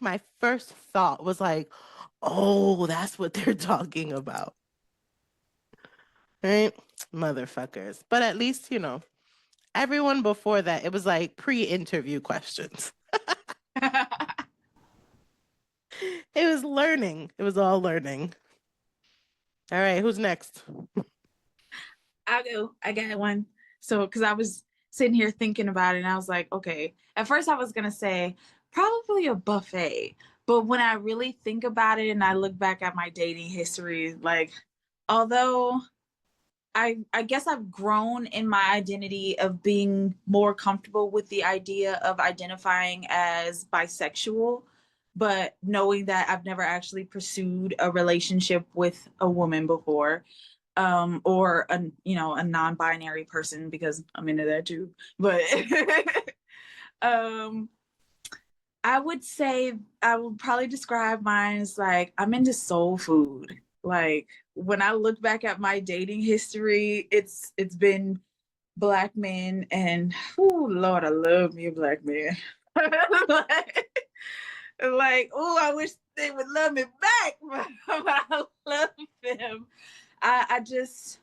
My first thought was like, oh, that's what they're talking about. Right? Motherfuckers. But at least, everyone before that, it was like pre-interview questions. It was learning. It was all learning. All right, who's next? I'll go. I got one. So, because I was sitting here thinking about it, and I was like, okay. At first, I was gonna say probably a buffet, but when I really think about it and I look back at my dating history, like, although I guess I've grown in my identity of being more comfortable with the idea of identifying as bisexual, but knowing that I've never actually pursued a relationship with a woman before, or a non-binary person, because I'm into that too. But um I would say I would probably describe mine as like I'm into soul food. Like when I look back at my dating history, it's been black men, and oh Lord, I love me a black man. like, oh, I wish they would love me back, but I love them. I just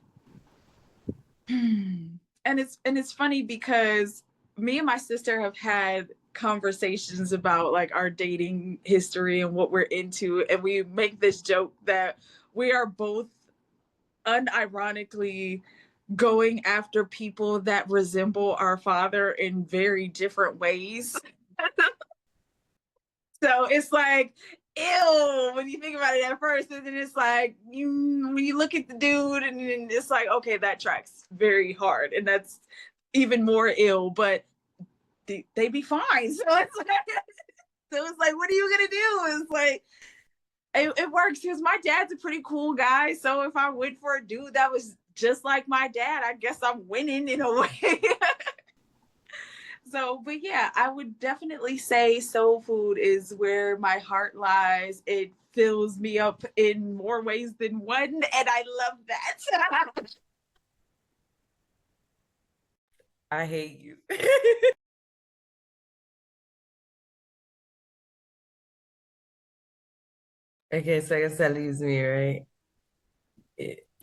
and it's funny because me and my sister have had conversations about like our dating history and what we're into, and we make this joke that we are both unironically going after people that resemble our father in very different ways. So it's like, ew, when you think about it at first, and then it's like, when you look at the dude, and then it's like, okay, that tracks very hard, and that's even more ill, but they be fine. So it's like, what are you gonna do? It's like, it works because my dad's a pretty cool guy. So if I went for a dude that was just like my dad, I guess I'm winning in a way. So, but yeah, I would definitely say soul food is where my heart lies. It fills me up in more ways than one, and I love that. I hate you. Okay, so I guess that leaves me, right?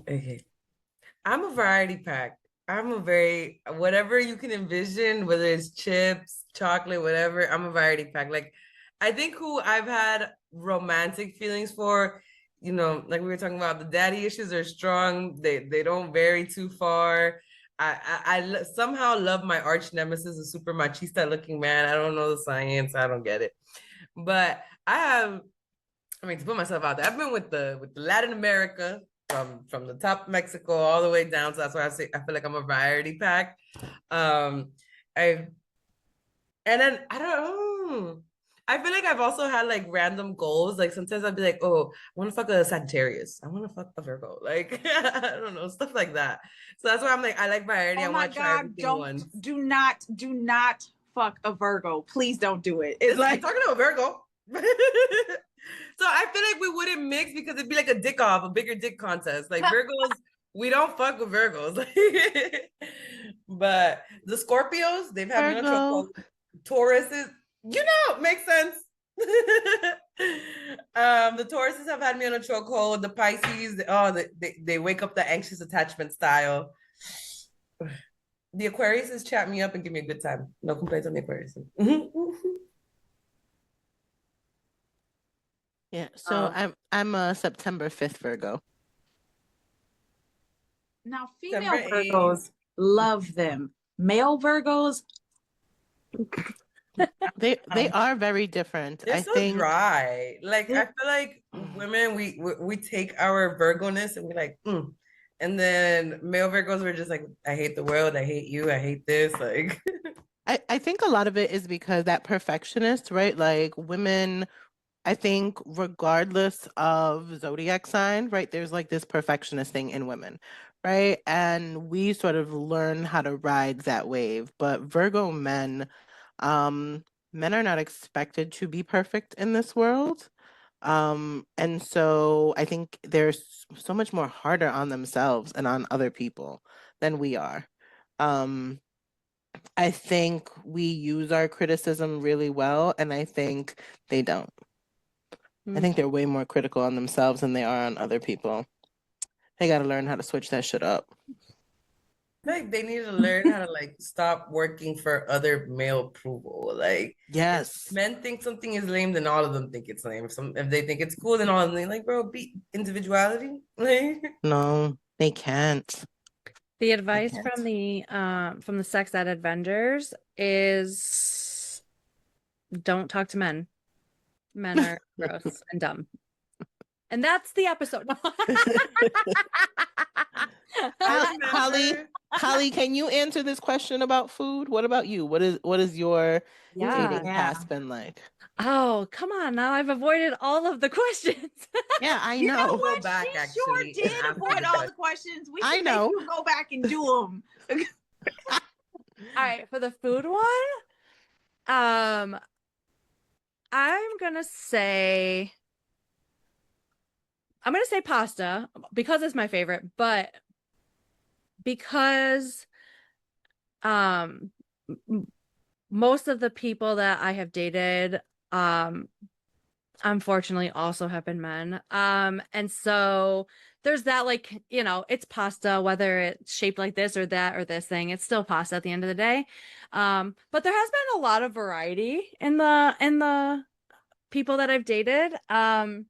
Okay. I'm a variety pack. Whatever you can envision, whether it's chips, chocolate, whatever, I'm a variety pack. Like, I think who I've had romantic feelings for, like we were talking about, the daddy issues are strong. They don't vary too far. I somehow love my arch nemesis, a super machista looking man. I don't know the science. I don't get it. But to put myself out there, I've been with the Latin America, from the top of Mexico all the way down. So that's why I feel like I'm a variety pack. I and then I don't know. I feel like I've also had like random goals. Like sometimes I'd be like, oh, I want to fuck a Sagittarius. I want to fuck a Virgo. Like I don't know, stuff like that. So that's why I'm like, I like variety. Oh I my want to try God, everything once. do not fuck a Virgo. Please don't do it. It's like talking to a Virgo. So I feel like we wouldn't mix because it'd be like a bigger dick contest. Like Virgos, we don't fuck with Virgos. But the Scorpios, they've had me on chokehold. Tauruses, makes sense. The Tauruses have had me on a chokehold. The Pisces, they wake up the anxious attachment style. The Aquariuses chat me up and give me a good time. No complaints on the Aquarius. Yeah. So I'm a September 5th Virgo. Now, September female 8th. Virgos love them. Male Virgos, They are very different. They're I so think dry. Like I feel like women, we take our Virgo-ness and we're like, and then male Virgos were just like, I hate the world, I hate you, I hate this. Like, I think a lot of it is because that perfectionist, right? Like women, I think regardless of zodiac sign, right? There's like this perfectionist thing in women, right? And we sort of learn how to ride that wave. But Virgo men, men are not expected to be perfect in this world. And so I think they're so much more harder on themselves and on other people than we are. Um, I think we use our criticism really well, and I think they don't. I think they're way more critical on themselves than they are on other people. They got to learn how to switch that shit up. like they need to learn how to like stop working for other male approval. Like, if Yes. men think something is lame, then all of them think it's lame. If they think it's cool, then all of them like, bro, be individuality. Like, No, they can't. The advice can't. from the Sex Ed Avengers is don't talk to men. Men are gross and dumb. And that's the episode. Holly, can you answer this question about food? What about you? What is your dating past been like? Oh, come on now. I've avoided all of the questions. Yeah, I you know know. what? Go back, She actually, sure and did ask avoid the all question. the questions. We I should know. make you go back and do them. All right, for the food one, I'm gonna say pasta because it's my favorite, but because most of the people that I have dated unfortunately also have been men. And so there's that, like, it's pasta, whether it's shaped like this or that or this thing, it's still pasta at the end of the day. But there has been a lot of variety in the people that I've dated. And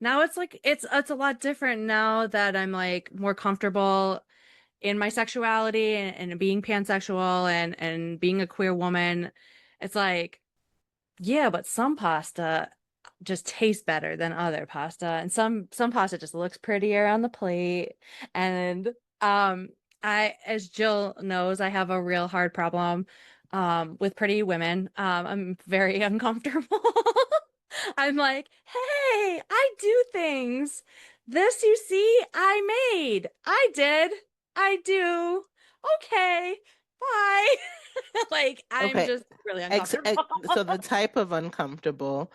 now it's like it's a lot different now that I'm like more comfortable in my sexuality and being pansexual and being a queer woman. It's like, yeah, but some pasta just tastes better than other pasta, and some pasta just looks prettier on the plate. And as Jill knows, I have a real hard problem with pretty women. I'm very uncomfortable. I'm like, hey, I do things. This you see, I made. I did. I do. Okay. Bye. Like, I'm Okay. just really uncomfortable. So the type of uncomfortable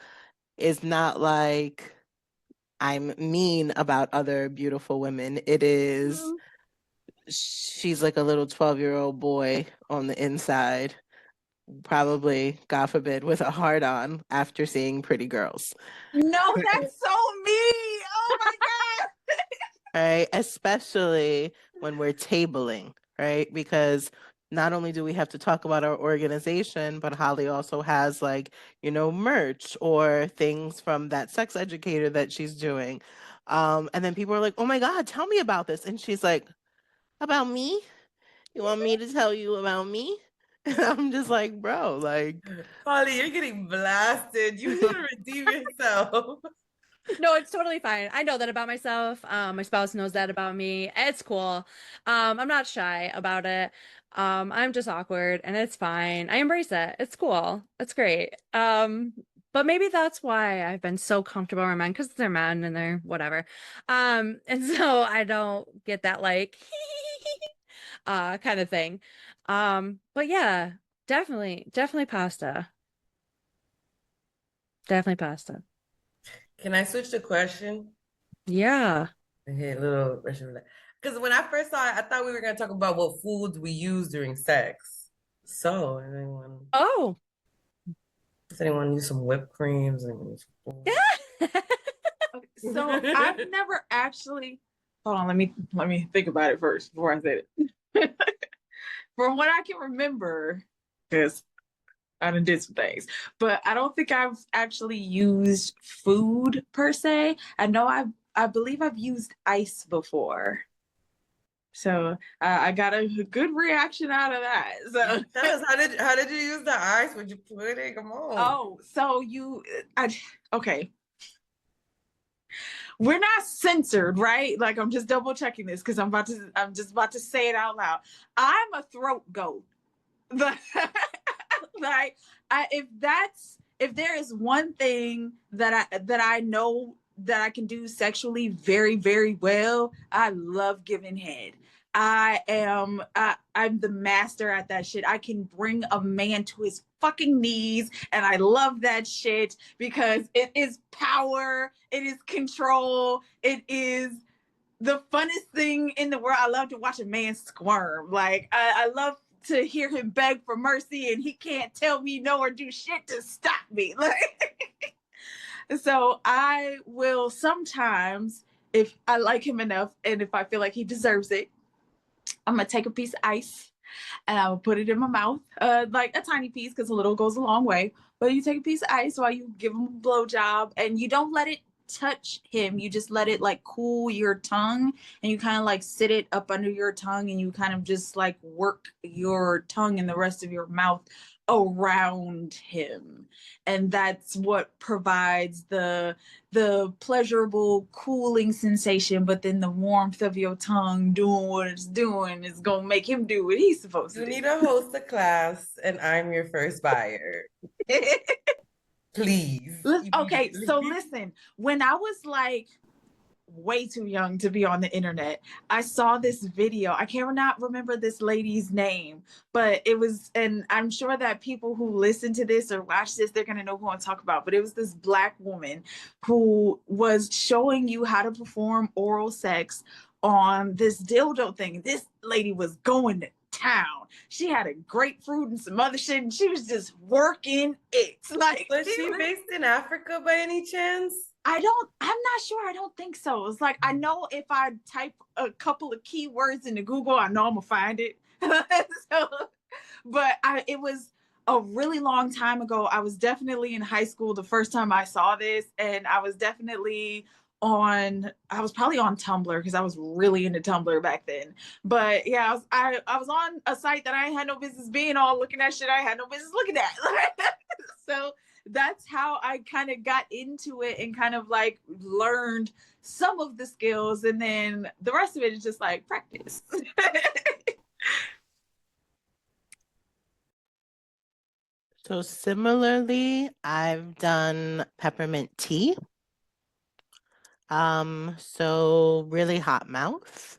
is not like I'm mean about other beautiful women. It is she's like a little 12-year-old boy on the inside, probably, God forbid, with a heart on after seeing pretty girls. No, that's so me. Oh my God. Right? Especially when we're tabling, right? Because not only do we have to talk about our organization, but Holly also has like, merch or things from that sex educator that she's doing. And then people are like, oh my God, tell me about this. And she's like, about me? You want me to tell you about me? And I'm just like, bro, like, Holly, you're getting blasted. You need to redeem yourself. No, it's totally fine. I know that about myself. My spouse knows that about me. It's cool. I'm not shy about it. I'm just awkward and it's fine. I embrace it. It's cool. It's great. But maybe that's why I've been so comfortable around men, because they're men and they're whatever. And so I don't get that like kind of thing. But yeah, definitely pasta. Definitely pasta. Can I switch the question? Yeah. Okay, a little question. Because when I first saw it, I thought we were going to talk about what foods we use during sex. So, Oh. does anyone use some whipped creams? So I've never actually hold on, let me think about it first before I say it. From what I can remember, because I done did some things, but I don't think I've actually used food per se. I believe I've used ice before. So I got a good reaction out of that. So Yes, how did you use the ice? Would you put it? Come on. oh, so okay. We're not censored, right? Like I'm just double checking this because I'm just about to say it out loud. I'm a throat goat. Like if there is one thing that I know that I can do sexually very, very well, I love giving head. I'm the master at that shit. I can bring a man to his fucking knees, and I love that shit because it is power, it is control, it is the funnest thing in the world. I love to watch a man squirm. Like I love to hear him beg for mercy, and he can't tell me no or do shit to stop me. Like, so I will sometimes, if I like him enough, and if I feel like he deserves it, I'm gonna take a piece of ice and I will put it in my mouth, like a tiny piece, because a little goes a long way. But you take a piece of ice while you give him a blowjob, and you don't let it touch him. You just let it like cool your tongue, and you kind of like sit it up under your tongue, and you kind of just like work your tongue and the rest of your mouth around him, and that's what provides the pleasurable cooling sensation. But then the warmth of your tongue doing what it's doing is gonna make him do what he's supposed to You do. need to host a class, and I'm your first buyer. Please. Okay, so listen, when I was like way too young to be on the internet, I saw this video. I cannot remember this lady's name, but it was, and I'm sure that people who listen to this or watch this, they're going to know who I'm talking about. But it was this Black woman who was showing you how to perform oral sex on this dildo thing. This lady was going to town. She had a grapefruit and some other shit, and she was just working it. Like, Was she based in Africa by any chance? I'm not sure. I don't think so. It's like, I know if I type a couple of keywords into Google, I know I'm gonna find it. So, but it was a really long time ago. I was definitely in high school the first time I saw this, and I was definitely I was probably on Tumblr because I was really into Tumblr back then. But yeah, I was on a site that I had no business being on, looking at shit I had no business looking at. So that's how I kind of got into it and kind of like learned some of the skills, and then the rest of it is just like practice. So similarly, I've done peppermint tea. So really hot mouth.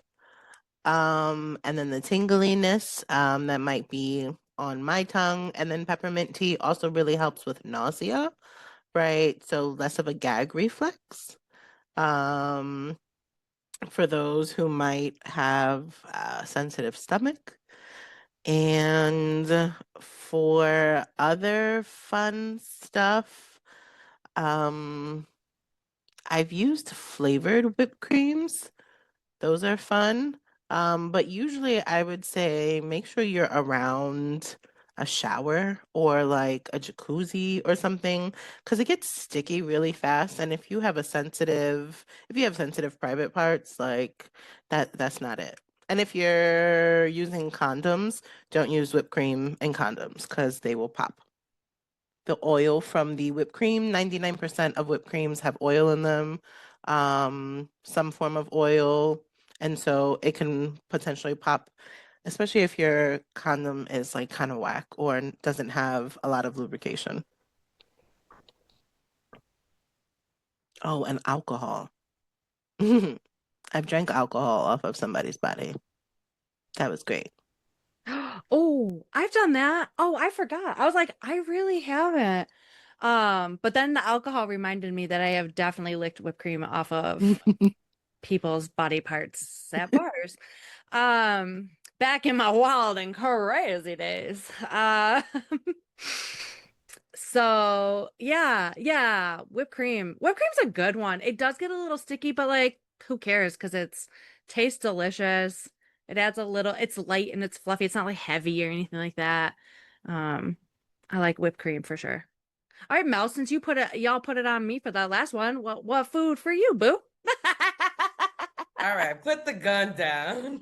And then the tingliness, that might be on my tongue. And then peppermint tea also really helps with nausea, right? So less of a gag reflex. For those who might have a sensitive stomach. And for other fun stuff, I've used flavored whipped creams. Those are fun. But usually I would say make sure you're around a shower or like a jacuzzi or something, because it gets sticky really fast. And if you have sensitive private parts, like that's not it. And if you're using condoms, don't use whipped cream in condoms because they will pop. The oil from the whipped cream, 99% of whipped creams have oil in them, some form of oil. And so it can potentially pop, especially if your condom is like kind of whack or doesn't have a lot of lubrication. Oh, and alcohol. I've drank alcohol off of somebody's body. That was great. Oh, I've done that. Oh, I forgot. I was like, I really haven't. But then the alcohol reminded me that I have definitely licked whipped cream off of people's body parts at bars. Back in my wild and crazy days. So yeah, whipped cream. Whipped cream's a good one. It does get a little sticky, but like, who cares? Because it's Tastes delicious. It adds a little, it's light and it's fluffy. It's not like heavy or anything like that. I like whipped cream for sure. All right, Mel, since y'all put it on me for that last one, what food for you, boo? All right, put the gun down.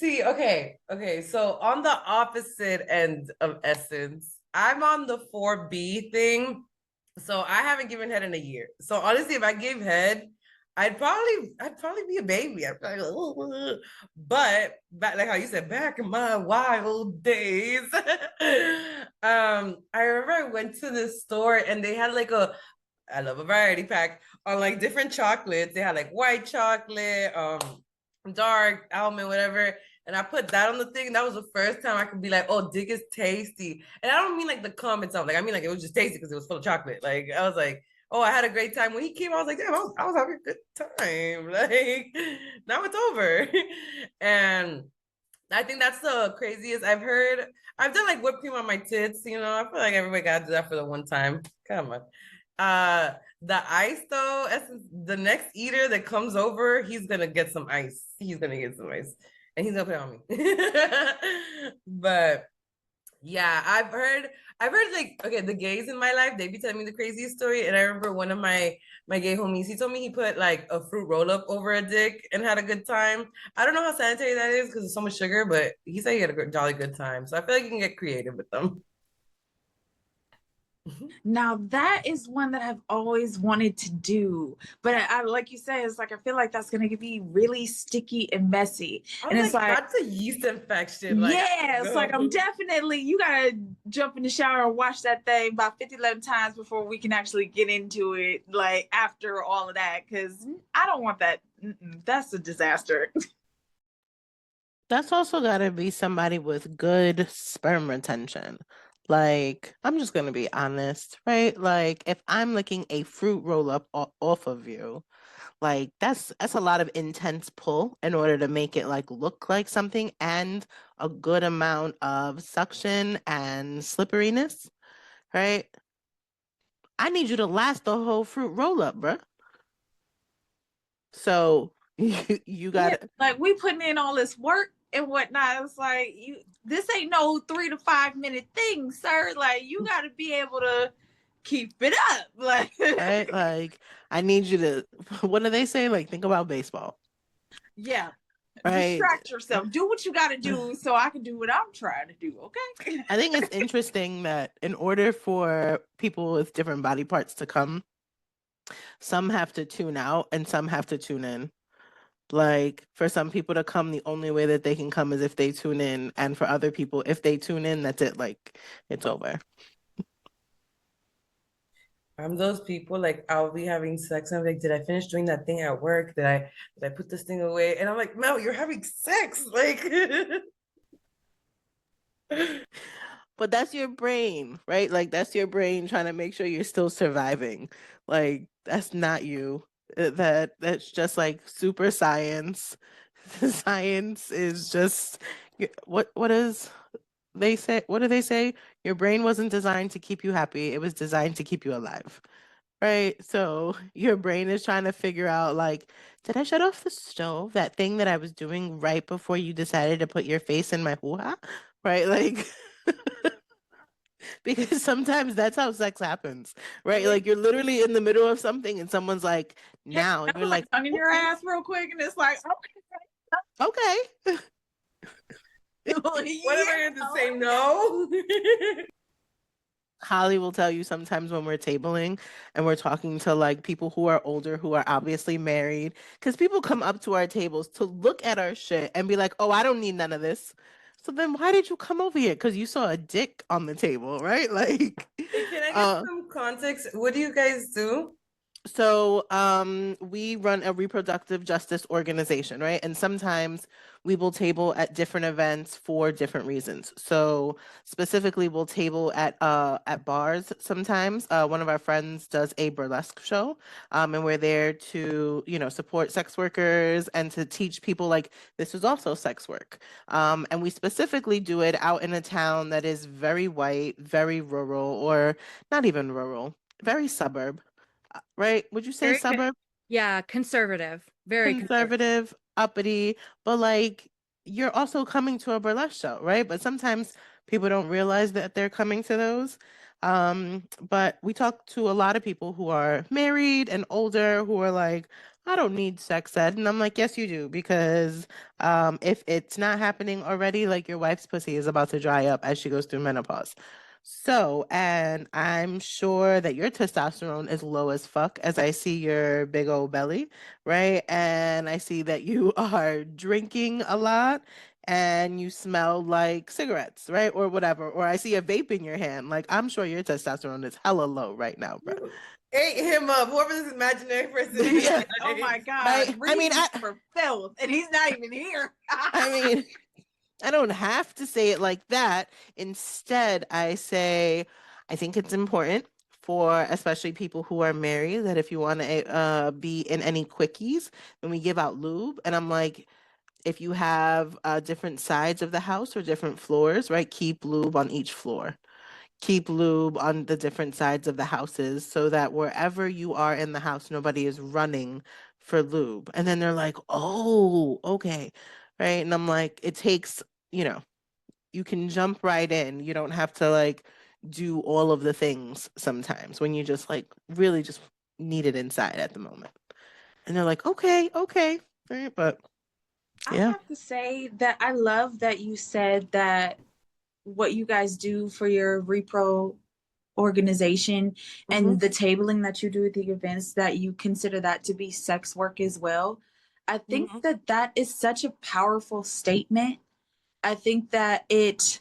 Okay. So on the opposite end of Essence, I'm on the 4B thing. So I haven't given head in a year. So honestly, if I gave head, I'd probably be a baby. I'd probably go, but back like how you said, back in my wild days. I remember I went to the store and they had like I love a variety pack on like different chocolates. They had like white chocolate, dark almond, whatever. And I put that on the thing. That was the first time I could be like, oh, dick is tasty. And I don't mean like the cum itself. Like, I mean like it was just tasty because it was full of chocolate. Like, I was like, oh, I had a great time. When he came, I was like, damn, I was having a good time. Like, now it's over. And I think that's the craziest I've heard. I've done like whipped cream on my tits, you know. I feel like everybody gotta do that for the one time. Come on. The ice though, the next eater that comes over, he's gonna get some ice. He's gonna get some ice. And he's gonna put it on me. But yeah, I've heard like, okay, the gays in my life, they be telling me the craziest story. And I remember one of my gay homies, he told me he put like a fruit roll up over a dick and had a good time. I don't know how sanitary that is because it's so much sugar, but he said he had a jolly good time. So I feel like you can get creative with them. Now that is one that I've always wanted to do, but I like you said, it's like I feel like that's gonna be really sticky and messy, and it's like that's a yeast infection. Like, yeah, it's like I'm definitely, you gotta jump in the shower and wash that thing about 11 times before we can actually get into it. Like after all of that, because I don't want that. That's a disaster. That's also got to be somebody with good sperm retention. Like, I'm just going to be honest, right? Like, if I'm licking a fruit roll up off of you, like that's a lot of intense pull in order to make it like look like something and a good amount of suction and slipperiness, right? I need you to last the whole fruit roll up, bruh. So you got yeah, like we putting in all this work and whatnot. It's like this ain't no 3 to 5 minute thing, sir. Like you got to be able to keep it up. Like, right? Like I need you to. What do they say? Like think about baseball. Yeah. Right. Distract yourself. Do what you got to do so I can do what I'm trying to do. Okay. I think it's interesting that in order for people with different body parts to come, some have to tune out and some have to tune in. Like for some people to come, the only way that they can come is if they tune in. And for other people, if they tune in, that's it. Like it's over. I'm those people, like I'll be having sex and I'm like, did I finish doing that thing at work? Did I put this thing away? And I'm like, Mel, you're having sex. Like But that's your brain, right? Like that's your brain trying to make sure you're still surviving. Like that's not you. That's just like super science. Science is just what is they say, what do they say? Your brain wasn't designed to keep you happy. It was designed to keep you alive. Right? So your brain is trying to figure out like, did I shut off the stove? That thing that I was doing right before you decided to put your face in my hoo-ha? Right? Like because sometimes that's how sex happens, right? Like you're literally in the middle of something and someone's like, now, and you're like, tongue in your ass real quick, and it's like, okay. what am I going to say? No. Holly will tell you sometimes when we're tabling and we're talking to like people who are older, who are obviously married, because people come up to our tables to look at our shit and be like, oh, I don't need none of this. So then why did you come over here? Because you saw a dick on the table, right? Like, hey, can I get some context? What do you guys do? So we run a reproductive justice organization, right? And sometimes we will table at different events for different reasons. So specifically, we'll table at bars sometimes. One of our friends does a burlesque show, and we're there to, you know, support sex workers and to teach people like this is also sex work. And we specifically do it out in a town that is very white, very rural, or not even rural, very suburb. Right? Would you say suburb? Yeah, conservative. Very conservative. conservative, uppity, but like you're also coming to a burlesque show, right? But sometimes people don't realize that they're coming to those. But we talk to a lot of people who are married and older who are like, I don't need sex ed. And I'm like, yes, you do, because if it's not happening already, like your wife's pussy is about to dry up as she goes through menopause. So, and I'm sure that your testosterone is low as fuck as I see your big old belly, right? And I see that you are drinking a lot and you smell like cigarettes, right? Or whatever. Or I see a vape in your hand. Like, I'm sure your testosterone is hella low right now, bro. You ate him up. Whoever this imaginary person is. Yeah. Oh my guys. God. Right? I mean, Reading for filth, and he's not even here. I mean, I don't have to say it like that. Instead, I say, I think it's important for especially people who are married that if you want to be in any quickies, then we give out lube. And I'm like, if you have different sides of the house or different floors, right, keep lube on each floor. Keep lube on the different sides of the houses so that wherever you are in the house, nobody is running for lube. And then they're like, oh, okay. Right. And I'm like, it takes, you know, you can jump right in. You don't have to like do all of the things sometimes when you just like really just need it inside at the moment. And they're like, okay, okay. Right. But I yeah. have to say that I love that you said that what you guys do for your repro organization Hmm. and the tabling that you do at the events, that you consider that to be sex work as well. I think Hmm. that that is such a powerful statement. I think that it,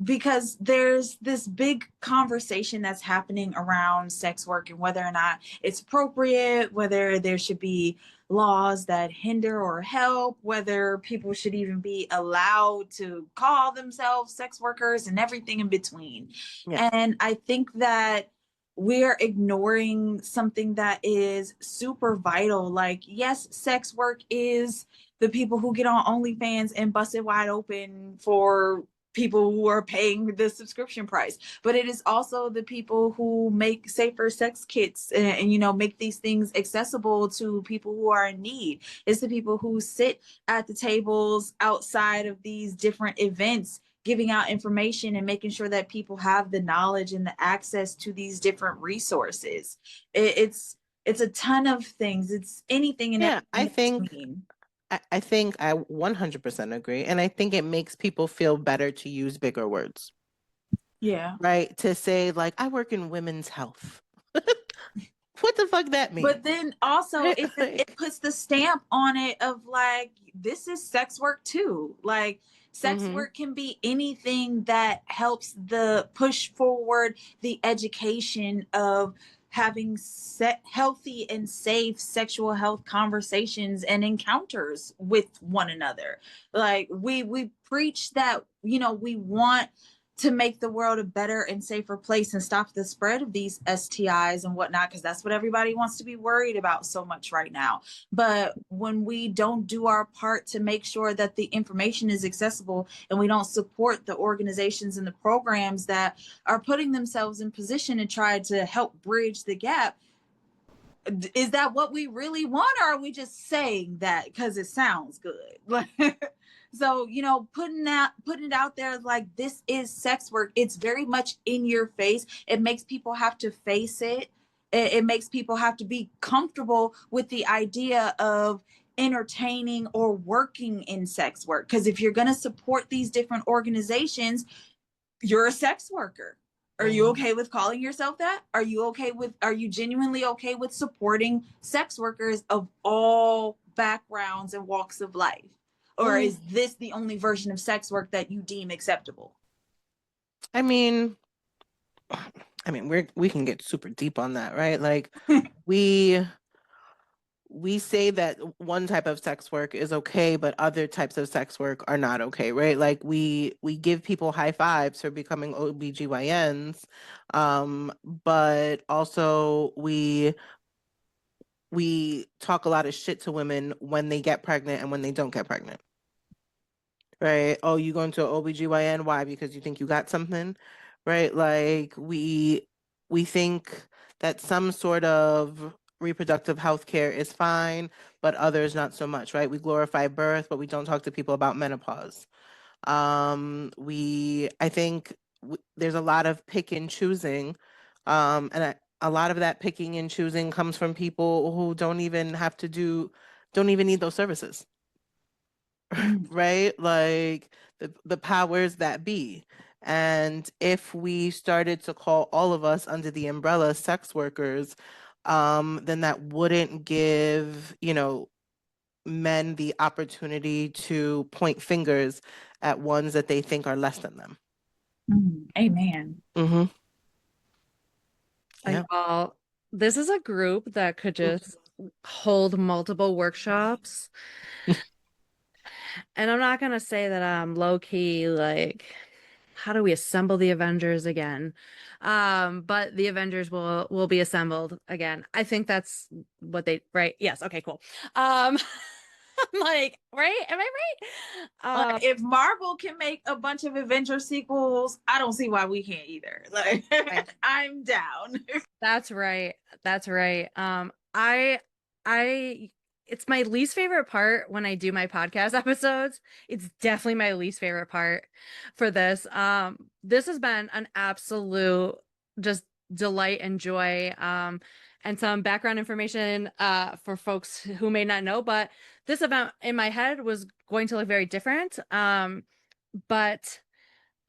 because there's this big conversation that's happening around sex work and whether or not it's appropriate, whether there should be laws that hinder or help, whether people should even be allowed to call themselves sex workers and everything in between. Yeah. And I think that we're ignoring something that is super vital. Like, yes, sex work is the people who get on OnlyFans and bust it wide open for people who are paying the subscription price, but it is also the people who make safer sex kits and you know, make these things accessible to people who are in need. It's the people who sit at the tables outside of these different events giving out information and making sure that people have the knowledge and the access to these different resources. It's a ton of things. It's anything and Yeah. everything in between. I think I 100% agree. And I think it makes people feel better to use bigger words, Yeah. right? To say, like, I work in women's health. What the fuck that mean? But then also Right? it puts the stamp on it of like, this is sex work too. Like, sex Hmm. work can be anything that helps the push forward the education of having healthy and safe sexual health conversations and encounters with one another. Like, we preach that, you know, we want to make the world a better and safer place and stop the spread of these STIs and whatnot, because that's what everybody wants to be worried about so much right now. But when we don't do our part to make sure that the information is accessible and we don't support the organizations and the programs that are putting themselves in position to try to help bridge the gap, is that what we really want, or are we just saying that because it sounds good? So, you know, putting it out there like this is sex work, it's very much in your face. It makes people have to face it. It makes people have to be comfortable with the idea of entertaining or working in sex work, because if you're going to support these different organizations, you're a sex worker. Are you Hmm. okay with calling yourself that? Are you genuinely okay with supporting sex workers of all backgrounds and walks of life? Or Mm. is this the only version of sex work that you deem acceptable? I mean, we can get super deep on that, right? Like we we say that one type of sex work is okay, but other types of sex work are not okay, right? Like we give people high fives for becoming OBGYNs, but also we talk a lot of shit to women when they get pregnant and when they don't get pregnant. Right? Oh, you going to an OBGYN? Why? Because you think you got something? Right? Like we think that some sort of reproductive health care is fine, but others not so much, right? We glorify birth, but we don't talk to people about menopause. I think there's a lot of pick and choosing, a lot of that picking and choosing comes from people who don't even need those services, right? Like the powers that be. And if we started to call all of us under the umbrella sex workers, then that wouldn't give, men the opportunity to point fingers at ones that they think are less than them. Amen. Mm-hmm. Yeah. Well, this is a group that could just hold multiple workshops. And I'm not gonna say that I'm low key like, how do we assemble the Avengers again? But the Avengers will be assembled again. I think that's what they right. Yes, okay, cool. I'm like, right? Am I right? If Marvel can make a bunch of Avenger sequels, I don't see why we can't either. Like, I'm down. That's right. That's right. I it's my least favorite part when I do my podcast episodes. It's definitely my least favorite part for this. This has been an absolute just delight and joy. And some background information for folks who may not know, but this event in my head was going to look very different. But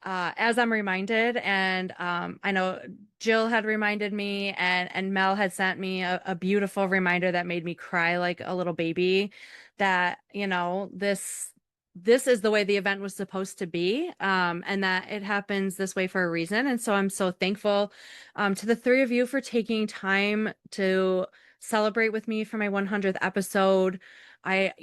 as I'm reminded, and I know Jill had reminded me, and Mel had sent me a beautiful reminder that made me cry like a little baby, that this is the way the event was supposed to be, and that it happens this way for a reason. And so I'm so thankful to the three of you for taking time to celebrate with me for my 100th episode. I,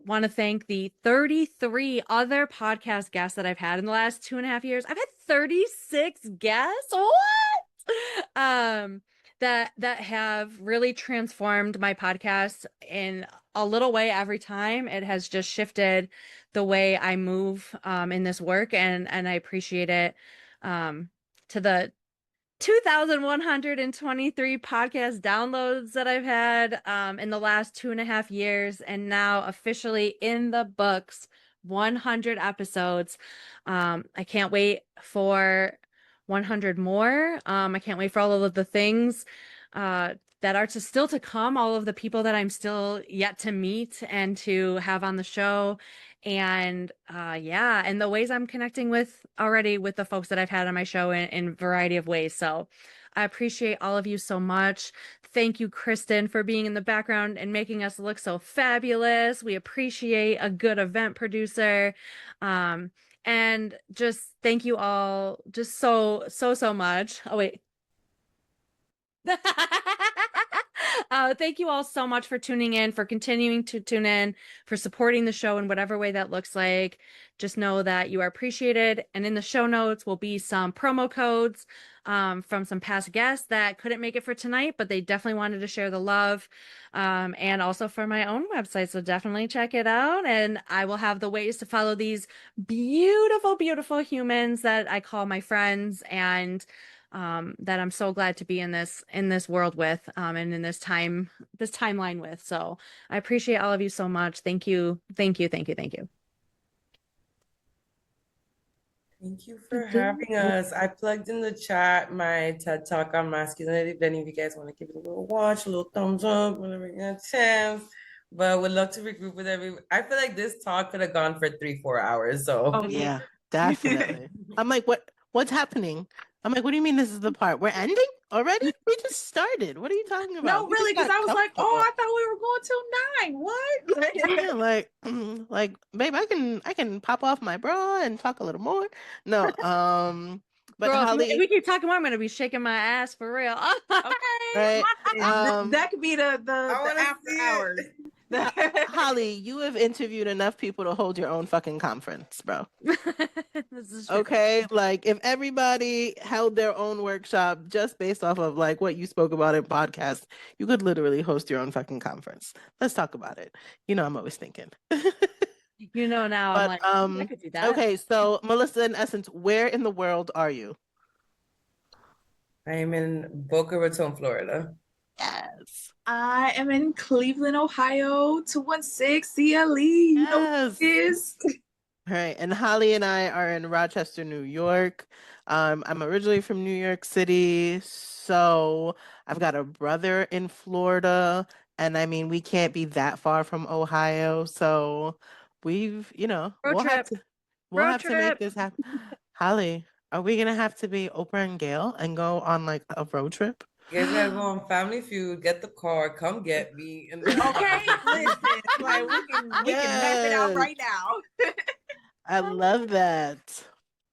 want to thank the 33 other podcast guests that I've had in the last 2.5 years. I've had 36 guests. What? That have really transformed my podcast in a little way every time. It has just shifted the way I move in this work, and I appreciate it. To the 2,123 podcast downloads that I've had in the last 2.5 years, and now officially in the books, 100 episodes. I can't wait for 100 more. I can't wait for all of the things that are still to come, all of the people that I'm still yet to meet and to have on the show. And and the ways I'm connecting with the folks that I've had on my show in a variety of ways. So I appreciate all of you so much. Thank you, Kristen, for being in the background and making us look so fabulous. We appreciate a good event producer. And just thank you all just so much. Oh, wait. Thank you all so much for tuning in, for continuing to tune in, for supporting the show in whatever way that looks like. Just know that you are appreciated. And in the show notes will be some promo codes from some past guests that couldn't make it for tonight, but they definitely wanted to share the love. And also for my own website. So definitely check it out. And I will have the ways to follow these beautiful, beautiful humans that I call my friends, and that I'm so glad to be in this world with, and in this timeline with. So I appreciate all of you so much. Thank you. Thank you. Thank you. Thank you. Thank you for having us. I plugged in the chat my TED Talk on masculinity. If any of you guys want to give it a little watch, a little thumbs up whenever you get a chance. But would love to regroup with everyone. I feel like this talk could have gone for 3-4 hours. So yeah, definitely. I'm like, what's happening? I'm like, what do you mean this is the part? We're ending already? We just started. What are you talking about? No, really, because I was like, oh, I thought we were going till 9. What? Yeah, like, babe, I can pop off my bra and talk a little more. No, but Girl, Holly, if we keep talking more, I'm gonna be shaking my ass for real. right? That could be the after hours. Holly, you have interviewed enough people to hold your own fucking conference, bro. This is true. Okay, like if everybody held their own workshop just based off of like what you spoke about in podcast, you could literally host your own fucking conference. Let's talk about it. I'm always thinking. Now But, I'm like, I could do that. Okay, so Melissa, in essence, where in the world are you? I am in Boca Raton, Florida. Yes. I am in Cleveland, Ohio, 216 CLE. You know what Yes. it is. All right. And Holly and I are in Rochester, New York. I'm originally from New York City, so I've got a brother in Florida, and I mean, we can't be that far from Ohio, so Road trip. we'll Road have to make trip. this happen. Holly, are we gonna have to be Oprah and Gail and go on like a road trip? You guys gotta go on Family Feud, get the car, come get me, and then Okay, listen, like we can map it out Yes. right now. I love that.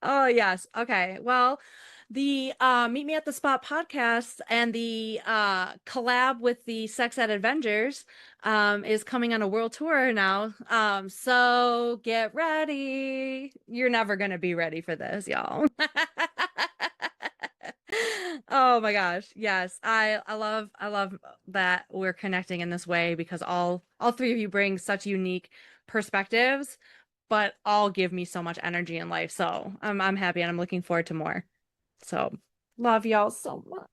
Oh yes. Okay. Well, the Meet Me at the Spot podcast and the collab with the Sex Ed Avengers is coming on a world tour now. So get ready. You're never gonna be ready for this, y'all. Oh my gosh. Yes. I love that we're connecting in this way because all three of you bring such unique perspectives, but all give me so much energy in life. So I'm happy and I'm looking forward to more. So love y'all so much.